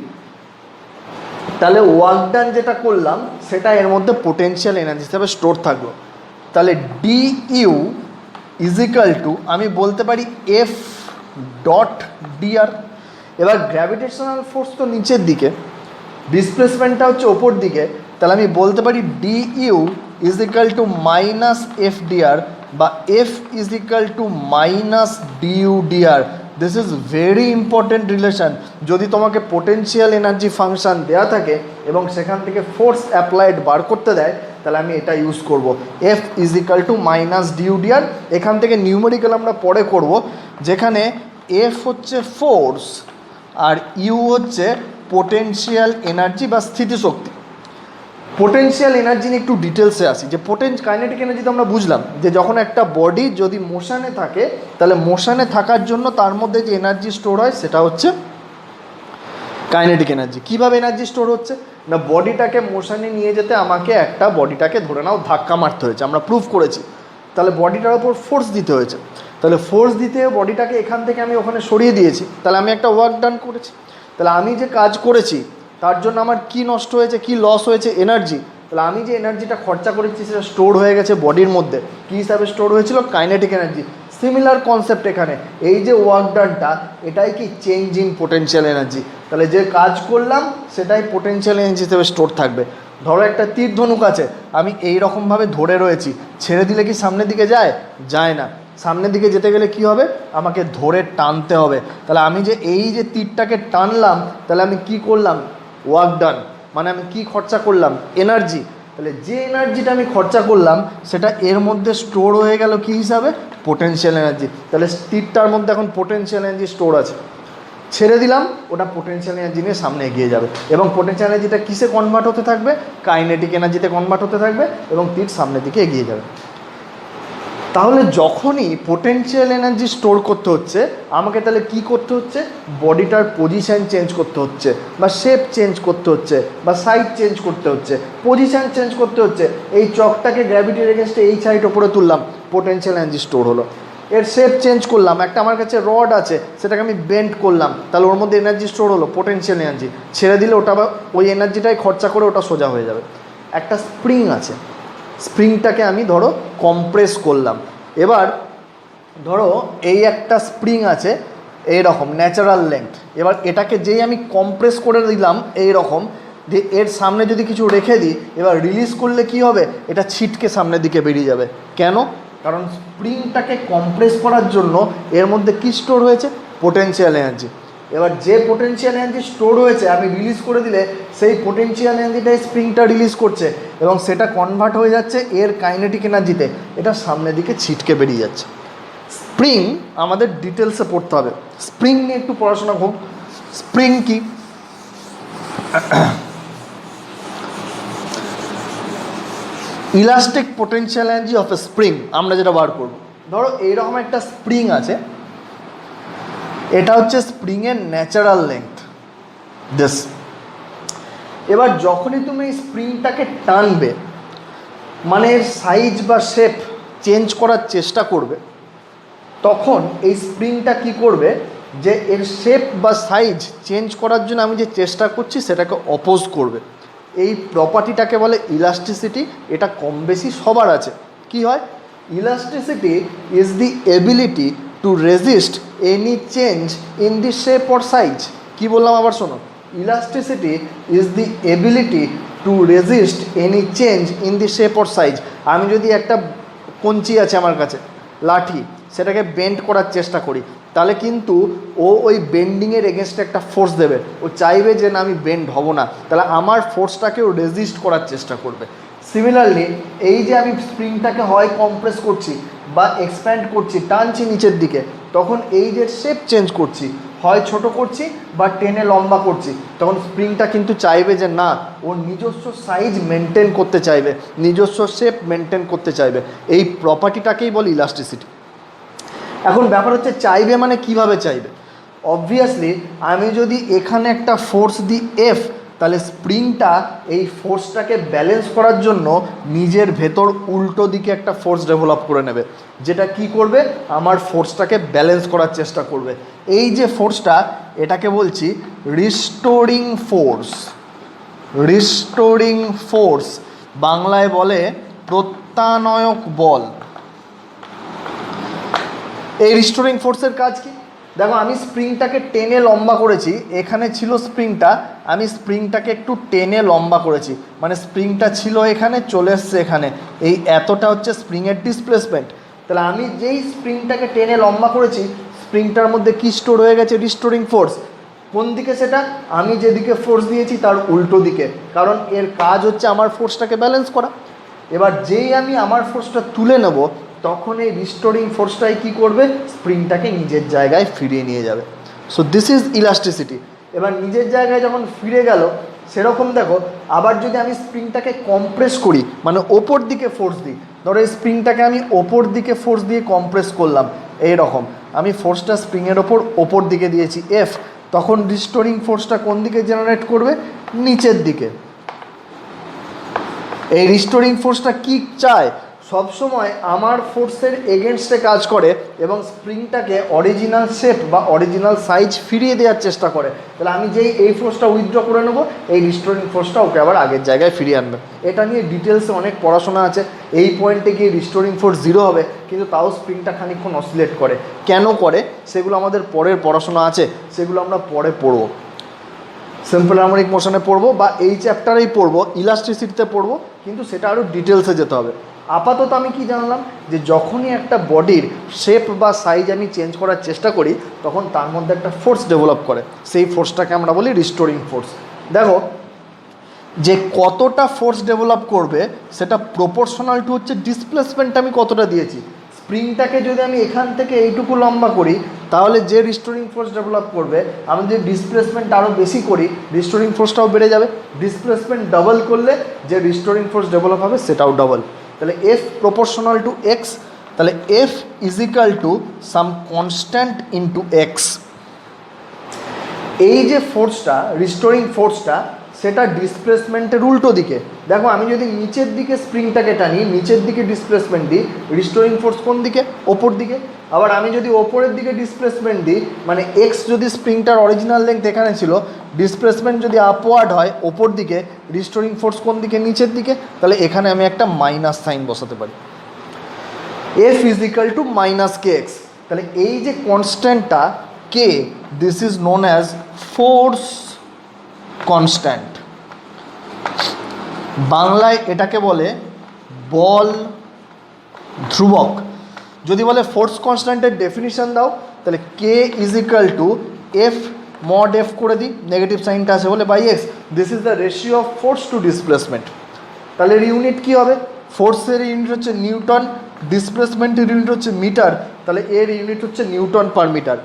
তাহলে ওয়ার্ক ডান যেটা করলাম সেটা এর মধ্যে পোটেনশিয়াল এনার্জি হিসাবে স্টোর থাকলো। তাহলে ডি ইউ ইজিক্যাল টু আমি বলতে পারি এফ ডট ডিআর। এবার গ্র্যাভিটেশনাল ফোর্স তো নিচের দিকে, ডিসপ্লেসমেন্টটা হচ্ছে ওপর দিকে, তাহলে আমি বলতে পারি d u is equal to minus f dr বা f is equal to minus du dr. This is very important relation. যদি তোমাকে পোটেনশিয়াল এনার্জি ফাংশন দেওয়া থাকে এবং সেখান থেকে ফোর্স অ্যাপ্লাইড বার করতে দেয়, তাহলে আমি এটা ইউজ করব, f is equal to minus du dr. এখান থেকে নিউমেরিক্যাল আমরা পরে করব, যেখানে এফ হচ্ছে ফোর্স আর ইউ হচ্ছে পোটেনশিয়াল এনার্জি বা স্থিতিশক্তি। পোটেনশিয়াল এনার্জি নিয়ে একটু ডিটেলসে আসি। যে কাইনেটিক এনার্জি তো আমরা বুঝলাম যে যখন একটা বডি যদি মোশনে থাকে, তাহলে মোশনে থাকার জন্য তার মধ্যে যে এনার্জি স্টোর হয় সেটা হচ্ছে কাইনেটিক এনার্জি। কীভাবে এনার্জি স্টোর হচ্ছে না, বডিটাকে মোশনে নিয়ে যেতে আমাকে একটা বডিটাকে ধরে নাও ধাক্কা মারতে হয়েছে, আমরা প্রুভ করেছি। তাহলে বডিটার ওপর ফোর্স দিতে হয়েছে, তাহলে ফোর্স দিতে বডিটাকে এখান থেকে আমি ওখানে সরিয়ে দিয়েছি, তাহলে আমি একটা ওয়ার্ক ডান করেছি। তাহলে আমি যে কাজ করেছি তার জন্য আমার কি নষ্ট হয়েছে, কি লস হয়েছে, এনার্জি। তাহলে আমি যে এনার্জিটা খরচা করেছি সেটা স্টোর হয়ে গেছে বডির মধ্যে, কী হিসাবে স্টোর হয়েছিল, কাইনেটিক এনার্জি। সিমিলার কনসেপ্ট এখানে, এই যে ওয়ার্ক ডানটা এটাই কি চেঞ্জ ইন পোটেনশিয়াল এনার্জি। তাহলে যে কাজ করলাম সেটাই পোটেনশিয়াল এনার্জি হিসেবে স্টোর থাকবে। ধরো একটা তীর ধনুক আছে, আমি এই রকমভাবে ধরে রয়েছি, ছেড়ে দিলে কি সামনের দিকে যায়? যায় না। সামনের দিকে যেতে গেলে কি হবে, আমাকে ধরে টানতে হবে। তাহলে আমি যে এই যে তীরটাকে টানলাম, তাহলে আমি কি করলাম, ওয়ার্ক ডান। মানে আমি কি খরচা করলাম, এনার্জি। তাহলে যে এনার্জিটা আমি খরচা করলাম সেটা এর মধ্যে স্টোর হয়ে গেল কি হিসাবে, পোটেনশিয়াল এনার্জি। তাহলে তীরটার মধ্যে এখন পোটেনশিয়াল এনার্জি স্টোর আছে, ছেড়ে দিলাম, ওটা পোটেনশিয়াল এনার্জি নিয়ে সামনে এগিয়ে যাবে এবং পোটেনশিয়াল এনার্জিটা কিসে কনভার্ট হতে থাকবে, কাইনেটিক এনার্জিতে কনভার্ট হতে থাকবে এবং তীর সামনের দিকে এগিয়ে যাবে। তাহলে যখনই পোটেনশিয়াল এনার্জি স্টোর করতে হচ্ছে আমাকে, তাহলে কি করতে হচ্ছে, বডিটার পজিশান চেঞ্জ করতে হচ্ছে বা শেপ চেঞ্জ করতে হচ্ছে বা সাইজ চেঞ্জ করতে হচ্ছে, পজিশান চেঞ্জ করতে হচ্ছে। এই চকটাকে গ্র্যাভিটির এগেনস্টে এই সাইড ওপরে তুললাম, পোটেনশিয়াল এনার্জি স্টোর হলো। এর শেপ চেঞ্জ করলাম, একটা আমার কাছে রড আছে সেটাকে আমি বেন্ড করলাম, তাহলে ওর মধ্যে এনার্জি স্টোর হলো, পোটেনশিয়াল এনার্জি। ছেড়ে দিলে ওটা বা ওই এনার্জিটাই খরচা করে ওটা সোজা হয়ে যাবে। একটা স্প্রিং আছে, স্প্রিংটাকে আমি ধরো কম্প্রেস করলাম। এবার ধরো এই একটা স্প্রিং আছে এই রকম ন্যাচারাল লেন্থ, এবার এটাকে যেই আমি কম্প্রেস করে দিলাম এই রকম, যে এর সামনে যদি কিছু রেখে দিই, এবার রিলিজ করলে কি হবে, এটা ছিটকে সামনের দিকে বেরিয়ে যাবে। কেন? কারণ স্প্রিংটাকে কম্প্রেস করার জন্য এর মধ্যে কি স্টোর হয়েছে, পোটেনশিয়াল এনার্জি। এবার যে পোটেনশিয়াল এনার্জি স্টোর হয়েছে আমি রিলিজ করে দিলে সেই পোটেনশিয়াল এনার্জিটাই স্প্রিংটা রিলিজ করছে এবং সেটা কনভার্ট হয়ে যাচ্ছে এর কাইনেটিক এনার্জিতে, এটা সামনের দিকে ছিটকে বেরিয়ে যাচ্ছে। স্প্রিং আমাদের ডিটেলসে পড়তে হবে, স্প্রিং নিয়ে একটু পড়াশোনা হোক। স্প্রিং কি, elastic potential energy of A spring আমরা যেটা বার করব। ধরো এইরকম একটা স্প্রিং আছে, এটা হচ্ছে স্প্রিংয়ের ন্যাচারাল লেন্থ দিস। এবার যখনই তুমি এই স্প্রিংটাকে টানবে, মানে এর সাইজ বা শেপ চেঞ্জ করার চেষ্টা করবে, তখন এই স্প্রিংটা কি করবে, যে এর শেপ বা সাইজ চেঞ্জ করার জন্য আমি যে চেষ্টা করছি সেটাকে অপোজ করবে। এই প্রপার্টিটাকে বলে ইলাস্টিসিটি। এটা কম বেশি সবার আছে। কি হয়, elasticity is the ability to resist any change in the shape or size. কি বললাম আবার শোনো, elasticity is the ability to resist any change in the shape or size. আমি যদি একটা কঞ্চি আছে আমার কাছে, লাঠি, সেটাকে বেন্ড করার চেষ্টা করি, তাহলে কিন্তু ও ওই বেন্ডিংয়ের এগেনস্টে একটা ফোর্স দেবে। ও চাইবে যে না আমি বেন্ড হব না, তাহলে আমার ফোর্সটাকেও রেজিস্ট করার চেষ্টা করবে। সিমিলারলি এই যে আমি স্প্রিংটাকে হয় কম্প্রেস করছি বা এক্সপ্যান্ড করছি, টানছি নিচের দিকে, তখন এই যে শেপ চেঞ্জ করছি হয় ছোট করছি বা টেনে লম্বা করছি, তখন স্প্রিংটা কিন্তু চাইবে যে না, ওর নিজস্ব সাইজ মেনটেন করতে চাইবে, নিজস্ব শেপ মেনটেন করতে চাইবে। এই প্রপার্টিটাকেই বলে ইলাস্টিসিটি। এখন ব্যাপার হচ্ছে চাইবে মানে কিভাবে চাইবে। অবভিয়াসলি আমি যদি এখানে একটা ফোর্স দিই এফ, তাহলে স্প্রিংটা এই ফোর্সটাকে ব্যালেন্স করার জন্য নিজের ভেতর উল্টো দিকে একটা ফোর্স ডেভেলপ করে নেবে, যেটা কি করবে, আমার ফোর্সটাকে ব্যালেন্স করার চেষ্টা করবে। এই যে ফোর্সটা, এটাকে বলছি রিস্টোরিং ফোর্স। রিস্টোরিং ফোর্স বাংলায় বলে প্রত্যানয়ক বল। এই রিস্টোরিং ফোর্সের কাজ কি? দেখো, আমি স্প্রিংটাকে টেনে লম্বা করেছি, এখানে ছিল স্প্রিংটা, আমি স্প্রিংটাকে একটু টেনে লম্বা করেছি, মানে স্প্রিংটা ছিল এখানে, চলে এসছে এখানে, এই এতটা হচ্ছে স্প্রিংয়ের ডিসপ্লেসমেন্ট। তাহলে আমি যেই স্প্রিংটাকে টেনে লম্বা করেছি, স্প্রিংটার মধ্যে কী স্টোর হয়ে গেছে? Restoring force. কোন দিকে সেটা? আমি যেদিকে ফোর্স দিয়েছি তার উল্টো দিকে, কারণ এর কাজ হচ্ছে আমার ফোর্সটাকে ব্যালেন্স করা। এবার যেই আমি আমার ফোর্সটা তুলে নেব, তখন এই রিস্টোরিং ফোর্সটাই কী করবে? স্প্রিংটাকে নিজের জায়গায় ফিরিয়ে নিয়ে যাবে। So this is elasticity. এবার নিজের জায়গায় যখন ফিরে গেল, সেরকম দেখো, আবার যদি আমি স্প্রিংটাকে কম্প্রেস করি, মানে ওপর দিকে ফোর্স দিই, ধরো এই স্প্রিংটাকে আমি ওপর দিকে ফোর্স দিয়ে কম্প্রেস করলাম, এই রকম আমি ফোর্সটা স্প্রিংয়ের ওপর দিকে দিয়েছি এফ, তখন রিস্টোরিং ফোর্সটা কোন দিকে জেনারেট করবে? নিচের দিকে। এই রিস্টোরিং ফোর্সটা কি চায়? সবসময় আমার ফোর্সের এগেনস্টে কাজ করে এবং স্প্রিংটাকে অরিজিনাল শেপ বা অরিজিনাল সাইজ ফিরিয়ে দেওয়ার চেষ্টা করে। তাহলে আমি যেই এই ফোর্সটা উইথড্র করে নেবো, এই রিস্টোরিং ফোর্সটা ওকে আবার আগের জায়গায় ফিরিয়ে আনবে। এটা নিয়ে ডিটেলসে অনেক পড়াশোনা আছে। এই পয়েন্টে গিয়ে রিস্টোরিং ফোর্স 0 হবে, কিন্তু তাও স্প্রিংটা খানিকক্ষণ অসিলেট করে। কেন করে সেগুলো আমাদের পরের পড়াশোনা আছে, সেগুলো আমরা পরে পড়বো। সিম্পল হারমোনিক মোশনে পড়বো বা এই চ্যাপ্টারেই পড়বো, ইলাস্টিসিটিতে পড়বো, কিন্তু সেটা আরও ডিটেলসে যেতে হবে। আপাতত আমি কি জানলাম, যে যখনই একটা বডির শেপ বা সাইজ আমি চেঞ্জ করার চেষ্টা করি, তখন তার মধ্যে একটা ফোর্স ডেভেলপ করে, সেই ফোর্সটাকে আমরা বলি রিস্টোরিং ফোর্স। দেখো, যে কতটা ফোর্স ডেভেলপ করবে সেটা প্রপোর্শনাল টু হচ্ছে ডিসপ্লেসমেন্ট আমি কতটা দিয়েছি। স্প্রিংটাকে যদি আমি এখান থেকে এইটুকু লম্বা করি, তাহলে যে রিস্টোরিং ফোর্স ডেভেলপ করবে, আমি যদি ডিসপ্লেসমেন্ট আরও বেশি করি, রিস্টোরিং ফোর্সটাও বেড়ে যাবে। ডিসপ্লেসমেন্ট ডবল করলে যে রিস্টোরিং ফোর্স ডেভেলপ হবে সেটাও ডবল। তাহলে এফ প্রপোর্শনাল টু এক্স, তাহলে F is equal to some constant into x. এই যে ফোর্সটা, রিস্টোরিং ফোর্সটা, সেটা ডিসপ্লেসমেন্টের উল্টো দিকে। দেখো, আমি যদি নিচের দিকে স্প্রিংটাকে টানি, নিচের দিকে ডিসপ্লেসমেন্ট দিই, রিস্টোরিং ফোর্স কোন দিকে? ওপর দিকে। আবার আমি যদি ওপরের দিকে ডিসপ্লেসমেন্ট দিই, মানে এক্স যদি স্প্রিংটার অরিজিনাল লেন্থ এখানে ছিল, ডিসপ্লেসমেন্ট যদি আপওয়ার্ড হয় ওপর দিকে, রিস্টোরিং ফোর্স কোন দিকে? নিচের দিকে। তাহলে এখানে আমি একটা মাইনাস সাইন বসাতে পারি, f is equal to minus k x. তাহলে এই যে কনস্ট্যান্টটা k, this is known as force constant. বাংলায় এটাকে বলে বল ধ্রুবক। যদি বলে ফোর্স কনস্ট্যান্টের ডেফিনিশন দাও, তাহলে k is equal to f mod f করে দিই, নেগেটিভ সাইনটা আছে বলে by x, this is the ratio of force to displacement. তাহলে এর ইউনিট কী হবে? ফোর্সের ইউনিট হচ্ছে নিউটন, ডিসপ্লেসমেন্টের ইউনিট হচ্ছে মিটার, তাহলে এর ইউনিট হচ্ছে নিউটন পার মিটার।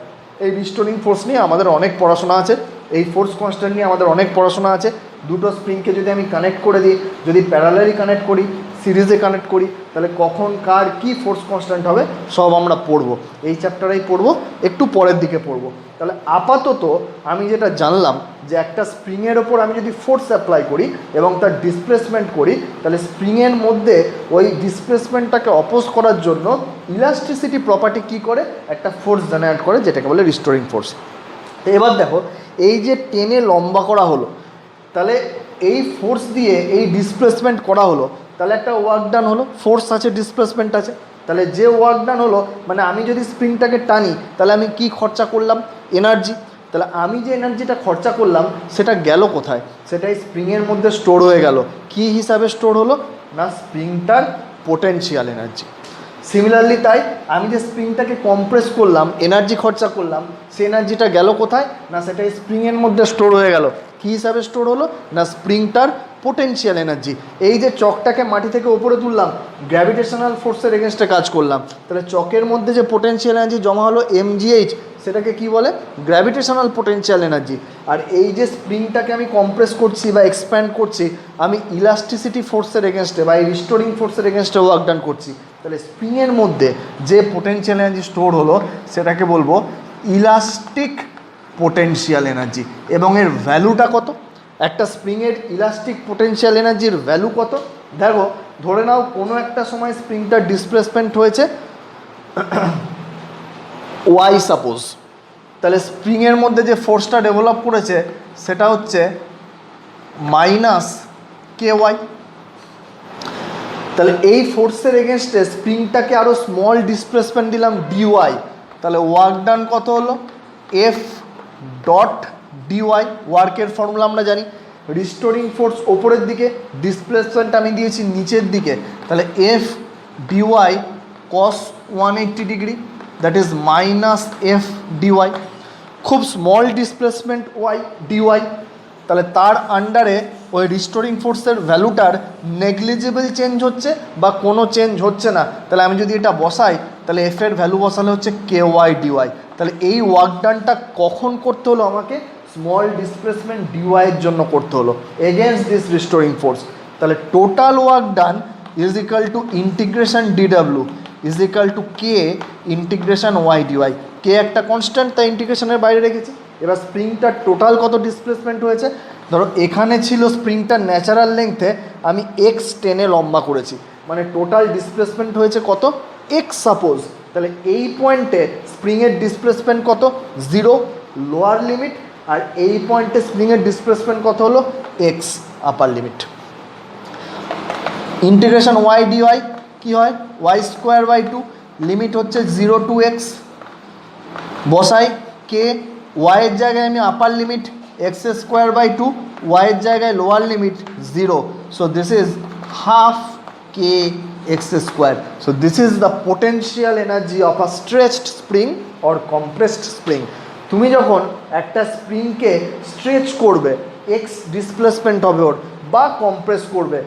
এই রিস্টোরিং ফোর্স নিয়ে আমাদের অনেক পড়াশোনা আছে, এই ফোর্স কনস্ট্যান্ট নিয়ে আমাদের অনেক পড়াশোনা আছে। দুটো স্প্রিংকে যদি আমি কানেক্ট করে দিই, যদি প্যারালালি কানেক্ট করি, সিরিজে কানেক্ট করি, তাহলে কখন কার কী ফোর্স কনস্ট্যান্ট হবে সব আমরা পড়বো, এই চ্যাপ্টারেই পড়বো, একটু পরের দিকে পড়বো। তাহলে আপাতত আমি যেটা জানলাম, যে একটা স্প্রিংয়ের ওপর আমি যদি ফোর্স অ্যাপ্লাই করি এবং তার ডিসপ্লেসমেন্ট করি, তাহলে স্প্রিংয়ের মধ্যে ওই ডিসপ্লেসমেন্টটাকে অপোজ করার জন্য ইলাস্টিসিটি প্রপার্টি কী করে? একটা ফোর্স জেনারেট করে, যেটাকে বলে রিস্টোরিং ফোর্স। এবার দেখো, এই যে টেনে লম্বা করা হলো, তাহলে এই ফোর্স দিয়ে এই ডিসপ্লেসমেন্ট করা হলো, তাহলে একটা ওয়ার্ক ডান হলো, ফোর্স আছে, ডিসপ্লেসমেন্ট আছে। তাহলে যে ওয়ার্ক ডান হলো, মানে আমি যদি স্প্রিংটাকে টানি, তাহলে আমি কি খরচা করলাম? এনার্জি। তাহলে আমি যে এনার্জিটা খরচা করলাম সেটা গেল কোথায়? সেটাই স্প্রিংয়ের মধ্যে স্টোর হয়ে গেল। কী হিসাবে স্টোর হলো? না, স্প্রিংটার পোটেনশিয়াল এনার্জি। সিমিলারলি তাই, আমি যে স্প্রিংটাকে কম্প্রেস করলাম, এনার্জি খরচা করলাম, সেই এনার্জিটা গেল কোথায়? না, সেটা স্প্রিংয়ের মধ্যে স্টোর হয়ে গেল। কী হিসাবে স্টোর হলো? না, স্প্রিংটার পোটেনশিয়াল এনার্জি। এই যে চকটাকে মাটি থেকে ওপরে তুললাম, গ্র্যাভিটেশনাল ফোর্সের এগেনস্টে কাজ করলাম, তাহলে চকের মধ্যে যে পোটেনশিয়াল এনার্জি জমা হলো mgh, সেটাকে কি বলে? Gravitational potential energy. আর এই যে স্প্রিংটাকে আমি কম্প্রেস করছি বা এক্সপ্যান্ড করছি, আমি ইলাস্টিসিটি ফোর্সের এগেনস্টে বা এই রিস্টোরিং ফোর্সের এগেনস্টে ওয়ার্ক ডান করছি। তাহলে স্প্রিংয়ের মধ্যে যে পোটেনশিয়াল এনার্জি স্টোর হলো সেটাকে বলবো ইলাস্টিক পোটেনশিয়াল এনার্জি। এবং এর ভ্যালুটা কত? একটা স্প্রিংয়ের ইলাস্টিক পোটেনশিয়াল এনার্জির ভ্যালু কত? দেখো, ধরে নাও কোনো একটা সময় স্প্রিংটার ডিসপ্লেসমেন্ট হয়েছে ওয়াই সাপোজ, তাহলে স্প্রিংয়ের মধ্যে যে ফোর্সটা ডেভেলপ করেছে সেটা হচ্ছে মাইনাস কে ওয়াই। তাহলে এই ফোর্সের এগেনস্টে স্প্রিংটাকে আরও স্মল ডিসপ্লেসমেন্ট দিলাম ডিওয়াই, তাহলে ওয়ার্ক ডান কত হলো? F dot dy. ওয়ার্কের ফর্মুলা আমরা জানি, রিস্টোরিং ফোর্স ওপরের দিকে, ডিসপ্লেসমেন্ট আমি দিয়েছি নিচের দিকে, তাহলে f dy cos 180 degree, that is minus f dy. খুব স্মল ডিসপ্লেসমেন্ট ওয়াই ডিওয়াই, তাহলে তার আন্ডারে ওই রিস্টোরিং ফোর্সের ভ্যালুটার নেগলিজিবল চেঞ্জ হচ্ছে বা কোনো চেঞ্জ হচ্ছে না। তাহলে আমি যদি এটা বসাই, তাহলে এফ এর ভ্যালু বসালে হচ্ছে কে ওয়াই ডিওয়াই। তাহলে এই ওয়ার্ক ডানটা কখন করতে হলো আমাকে? স্মল ডিসপ্লেসমেন্ট ডিওয়াইয়ের জন্য করতে হলো এগেনস্ট দিস রিস্টোরিং ফোর্স। তাহলে total work done is equal to integration ডিডাব্লিউ is equal to k integration y dy. K একটা কনস্ট্যান্ট, তাই ইন্টিগ্রেশনের বাইরে রেখেছি। এবার স্প্রিংটার টোটাল কত ডিসপ্লেসমেন্ট হয়েছে? ধরো এখানে ছিল স্প্রিংটার ন্যাচারাল লেংথে, আমি এক্স টেনে লম্বা করেছি, মানে টোটাল ডিসপ্লেসমেন্ট হয়েছে কত? X suppose. তাহলে এই পয়েন্টে স্প্রিংয়ের ডিসপ্লেসমেন্ট কত? 0 লোয়ার লিমিট, আর এই পয়েন্টে স্প্রিংয়ের ডিসপ্লেসমেন্ট কত হলো? X upper limit. Integration y dy কী হয়? ওয়াই স্কোয়ার বাই 2, লিমিট হচ্ছে 0 টু এক্স। বসাই কে, ওয়াইয়ের জায়গায় আমি upper limit x square by 2, ওয়াইয়ের জায়গায় lower limit 0, so this is half k x square. So this is the potential energy of a stretched spring or compressed spring. তুমি যখন একটা স্প্রিংকে স্ট্রেচ করবে, এক্স ডিসপ্লেসমেন্ট হবে ওর, বা কম্প্রেস করবে,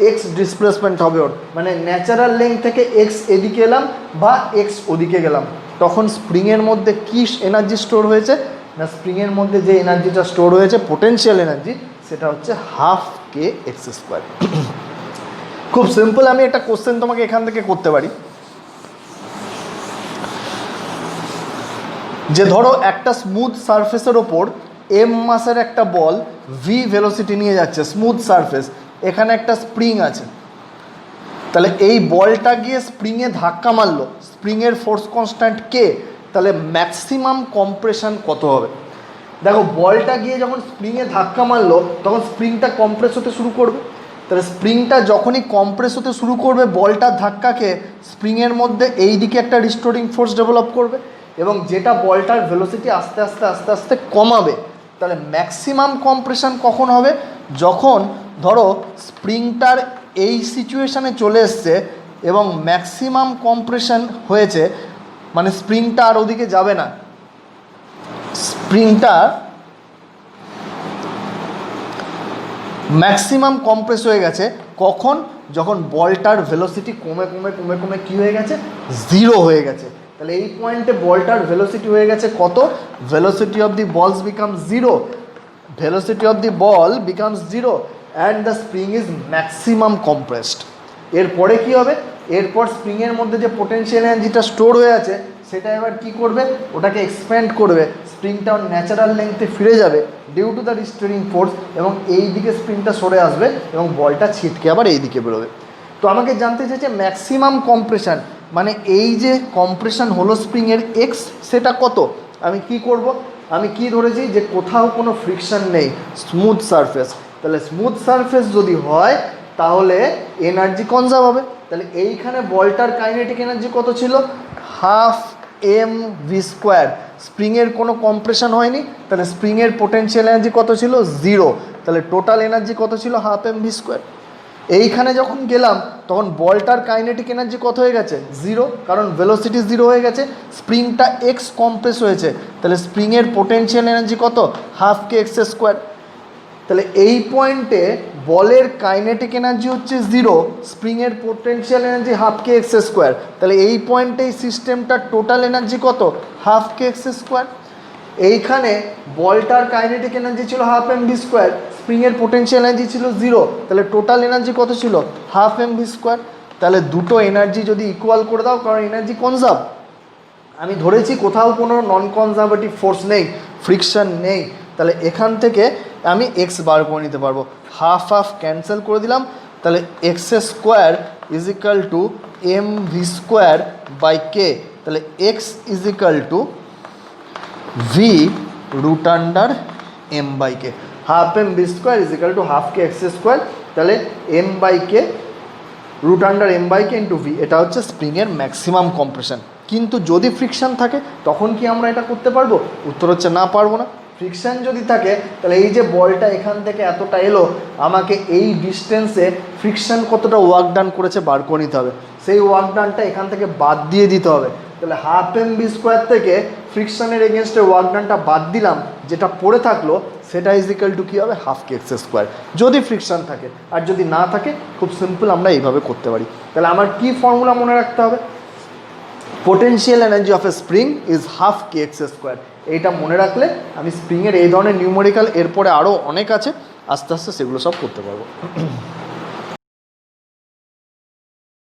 এক্স ডিসপ্লেসমেন্ট হবে ওর, মানে ন্যাচারাল লেংথ থেকে এক্স এদিকে এলাম বা এক্স ওদিকে গেলাম, তখন স্প্রিংয়ের মধ্যে কী এনার্জি স্টোর হয়েছে? না, স্প্রিংয়ের মধ্যে যে এনার্জিটা স্টোর হয়েছে পোটেনশিয়াল এনার্জি, সেটা হচ্ছে হাফ কে এক্স স্কোয়ার। খুব সিম্পল, আমি একটা কোশ্চেন তোমাকে এখান থেকে করতে পারি যে ধরো একটা স্মুথ সারফেসের ওপর এম মাসের একটা বল ভি ভেলোসিটি নিয়ে যাচ্ছে, স্মুথ সারফেস, এখানে একটা স্প্রিং আছে। তাহলে এই বলটা গিয়ে স্প্রিংয়ে ধাক্কা মারলো, স্প্রিংয়ের ফোর্স কনস্ট্যান্ট কে, তাহলে ম্যাক্সিমাম কম্প্রেশন কত হবে? দেখো, বলটা গিয়ে যখন স্প্রিংয়ে ধাক্কা মারলো তখন স্প্রিংটা কম্প্রেস হতে শুরু করবে। তাহলে স্প্রিংটা যখনই কম্প্রেস হতে শুরু করবে, বলটার ধাক্কাকে স্প্রিংয়ের মধ্যে এই দিকে একটা রিস্টোরিং ফোর্স ডেভেলপ করবে, এবং যেটা বলটার ভেলোসিটি আস্তে আস্তে আস্তে আস্তে কমাবে। তাহলে ম্যাক্সিমাম কম্প্রেশন কখন হবে? যখন ধরো স্প্রিংটার এই সিচুয়েশানে চলে এসছে এবং ম্যাক্সিমাম কম্প্রেশন হয়েছে, মানে স্প্রিংটা আর ওদিকে যাবে না, স্প্রিংটা ম্যাক্সিমাম কম্প্রেস হয়ে গেছে। কখন? যখন বলটার ভেলোসিটি কমে কমে কমে কমে কী হয়ে গেছে? 0 হয়ে গেছে। তাহলে এই পয়েন্টে বলটার ভেলোসিটি হয়ে গেছে কত? ভেলোসিটি অফ দি বলস becomes 0, velocity of the ball becomes 0 and the spring is maximum compressed. এরপরে কী হবে? এরপর স্প্রিংয়ের মধ্যে যে পোটেনশিয়াল এনার্জিটা স্টোর হয়ে আছে সেটা এবার কী করবে? ওটাকে এক্সপ্যান্ড করবে, স্প্রিংটা ন্যাচারাল লেংথে ফিরে যাবে due to the restoring force, এবং এই দিকে স্প্রিংটা সরে আসবে এবং বলটা ছিটকে আবার এই দিকে বেরোবে। তো আমাকে জানতে চাইছে ম্যাক্সিমাম কম্প্রেশন, মানে এই যে কম্প্রেশন হলো স্প্রিংয়ের এক্স, সেটা কত? আমি কি করব? আমি কি ধরেছি যে কোথাও কোনো ফ্রিকশন নেই, স্মুথ সারফেস। তাহলে স্মুথ সারফেস যদি হয় তাহলে এনার্জি কনজার্ভ হবে। তাহলে এইখানে বলটার কাইনেটিক এনার্জি কত ছিল? Half m v square. স্প্রিংয়ের কোনো কম্প্রেশন হয়নি, তাহলে স্প্রিংয়ের পোটেনশিয়াল এনার্জি কত ছিল? 0। তাহলে টোটাল এনার্জি কত ছিল? Half m v square. এইখানে যখন গেলাম তখন বলটার কাইনেটিক এনার্জি কত হয়ে গেছে? 0, কারণ ভেলোসিটি 0 হয়ে গেছে, স্প্রিংটা এক্স কম্প্রেস হয়েছে, তাহলে স্প্রিংয়ের পোটেনশিয়াল এনার্জি কত? Half k x square. তাহলে এই পয়েন্টে বলের কাইনেটিক এনার্জি হচ্ছে 0, স্প্রিংয়ের potential energy half k x square, তাহলে এই পয়েন্টে সিস্টেমটার টোটাল এনার্জি কত, হাফ কে এক্স স্কোয়ার। এইখানে বলটার কাইনেটিক এনার্জি ছিল হাফ এম ভি স্কোয়ার, স্প্রিংয়ের পোটেনশিয়াল এনার্জি ছিল 0, তাহলে টোটাল এনার্জি কত ছিল, হাফ এম ভি স্কোয়ার। তাহলে দুটো এনার্জি যদি ইকুয়াল করে দাও, কারণ এনার্জি কনজার্ভ, আমি ধরেছি কোথাও কোনো নন কনজারভেটিভ ফোর্স নেই, ফ্রিকশন নেই, তাহলে এখান থেকে আমি এক্স বার করে নিতে পারবো। হাফ হাফ ক্যান্সেল করে দিলাম, তাহলে x square is equal to m v square by k, তাহলে x is equal to v root under m by k, half m v square is equal to half k x square, তাহলে m by k root under m by k into v, এটা হচ্ছে স্প্রিংয়ের maximum compression. কিন্তু যদি friction থাকে তখন কি আমরা এটা করতে পারবো? উত্তর হচ্ছে না, পারবো না। ফ্রিকশন যদি থাকে তাহলে এই যে বলটা এখান থেকে এতটা এলো, আমাকে এই ডিস্টেন্সে ফ্রিকশন কতটা ওয়ার্ক ডান করেছে বার করে নিতে হবে, সেই ওয়ার্ক ডানটা এখান থেকে বাদ দিয়ে দিতে হবে। তাহলে হাফ এম বি স্কোয়ার থেকে ফ্রিকশনের এগেনস্টে ওয়ার্ক ডানটা বাদ দিলাম, যেটা পড়ে থাকলো সেটা ইজ ইকাল টু কী হবে, হাফ কে এক্স স্কোয়ার, যদি ফ্রিকশন থাকে। আর যদি না থাকে, খুব সিম্পল আমরা এইভাবে করতে পারি। তাহলে আমার কি ফর্মুলা মনে রাখতে হবে, potential energy of A spring is half k x square. এইটা মনে রাখলে আমি স্প্রিংয়ের এই ধরনের নিউমেরিক্যাল, এরপরে আরও অনেক আছে, আস্তে আস্তে সেগুলো সব করতে পারবো।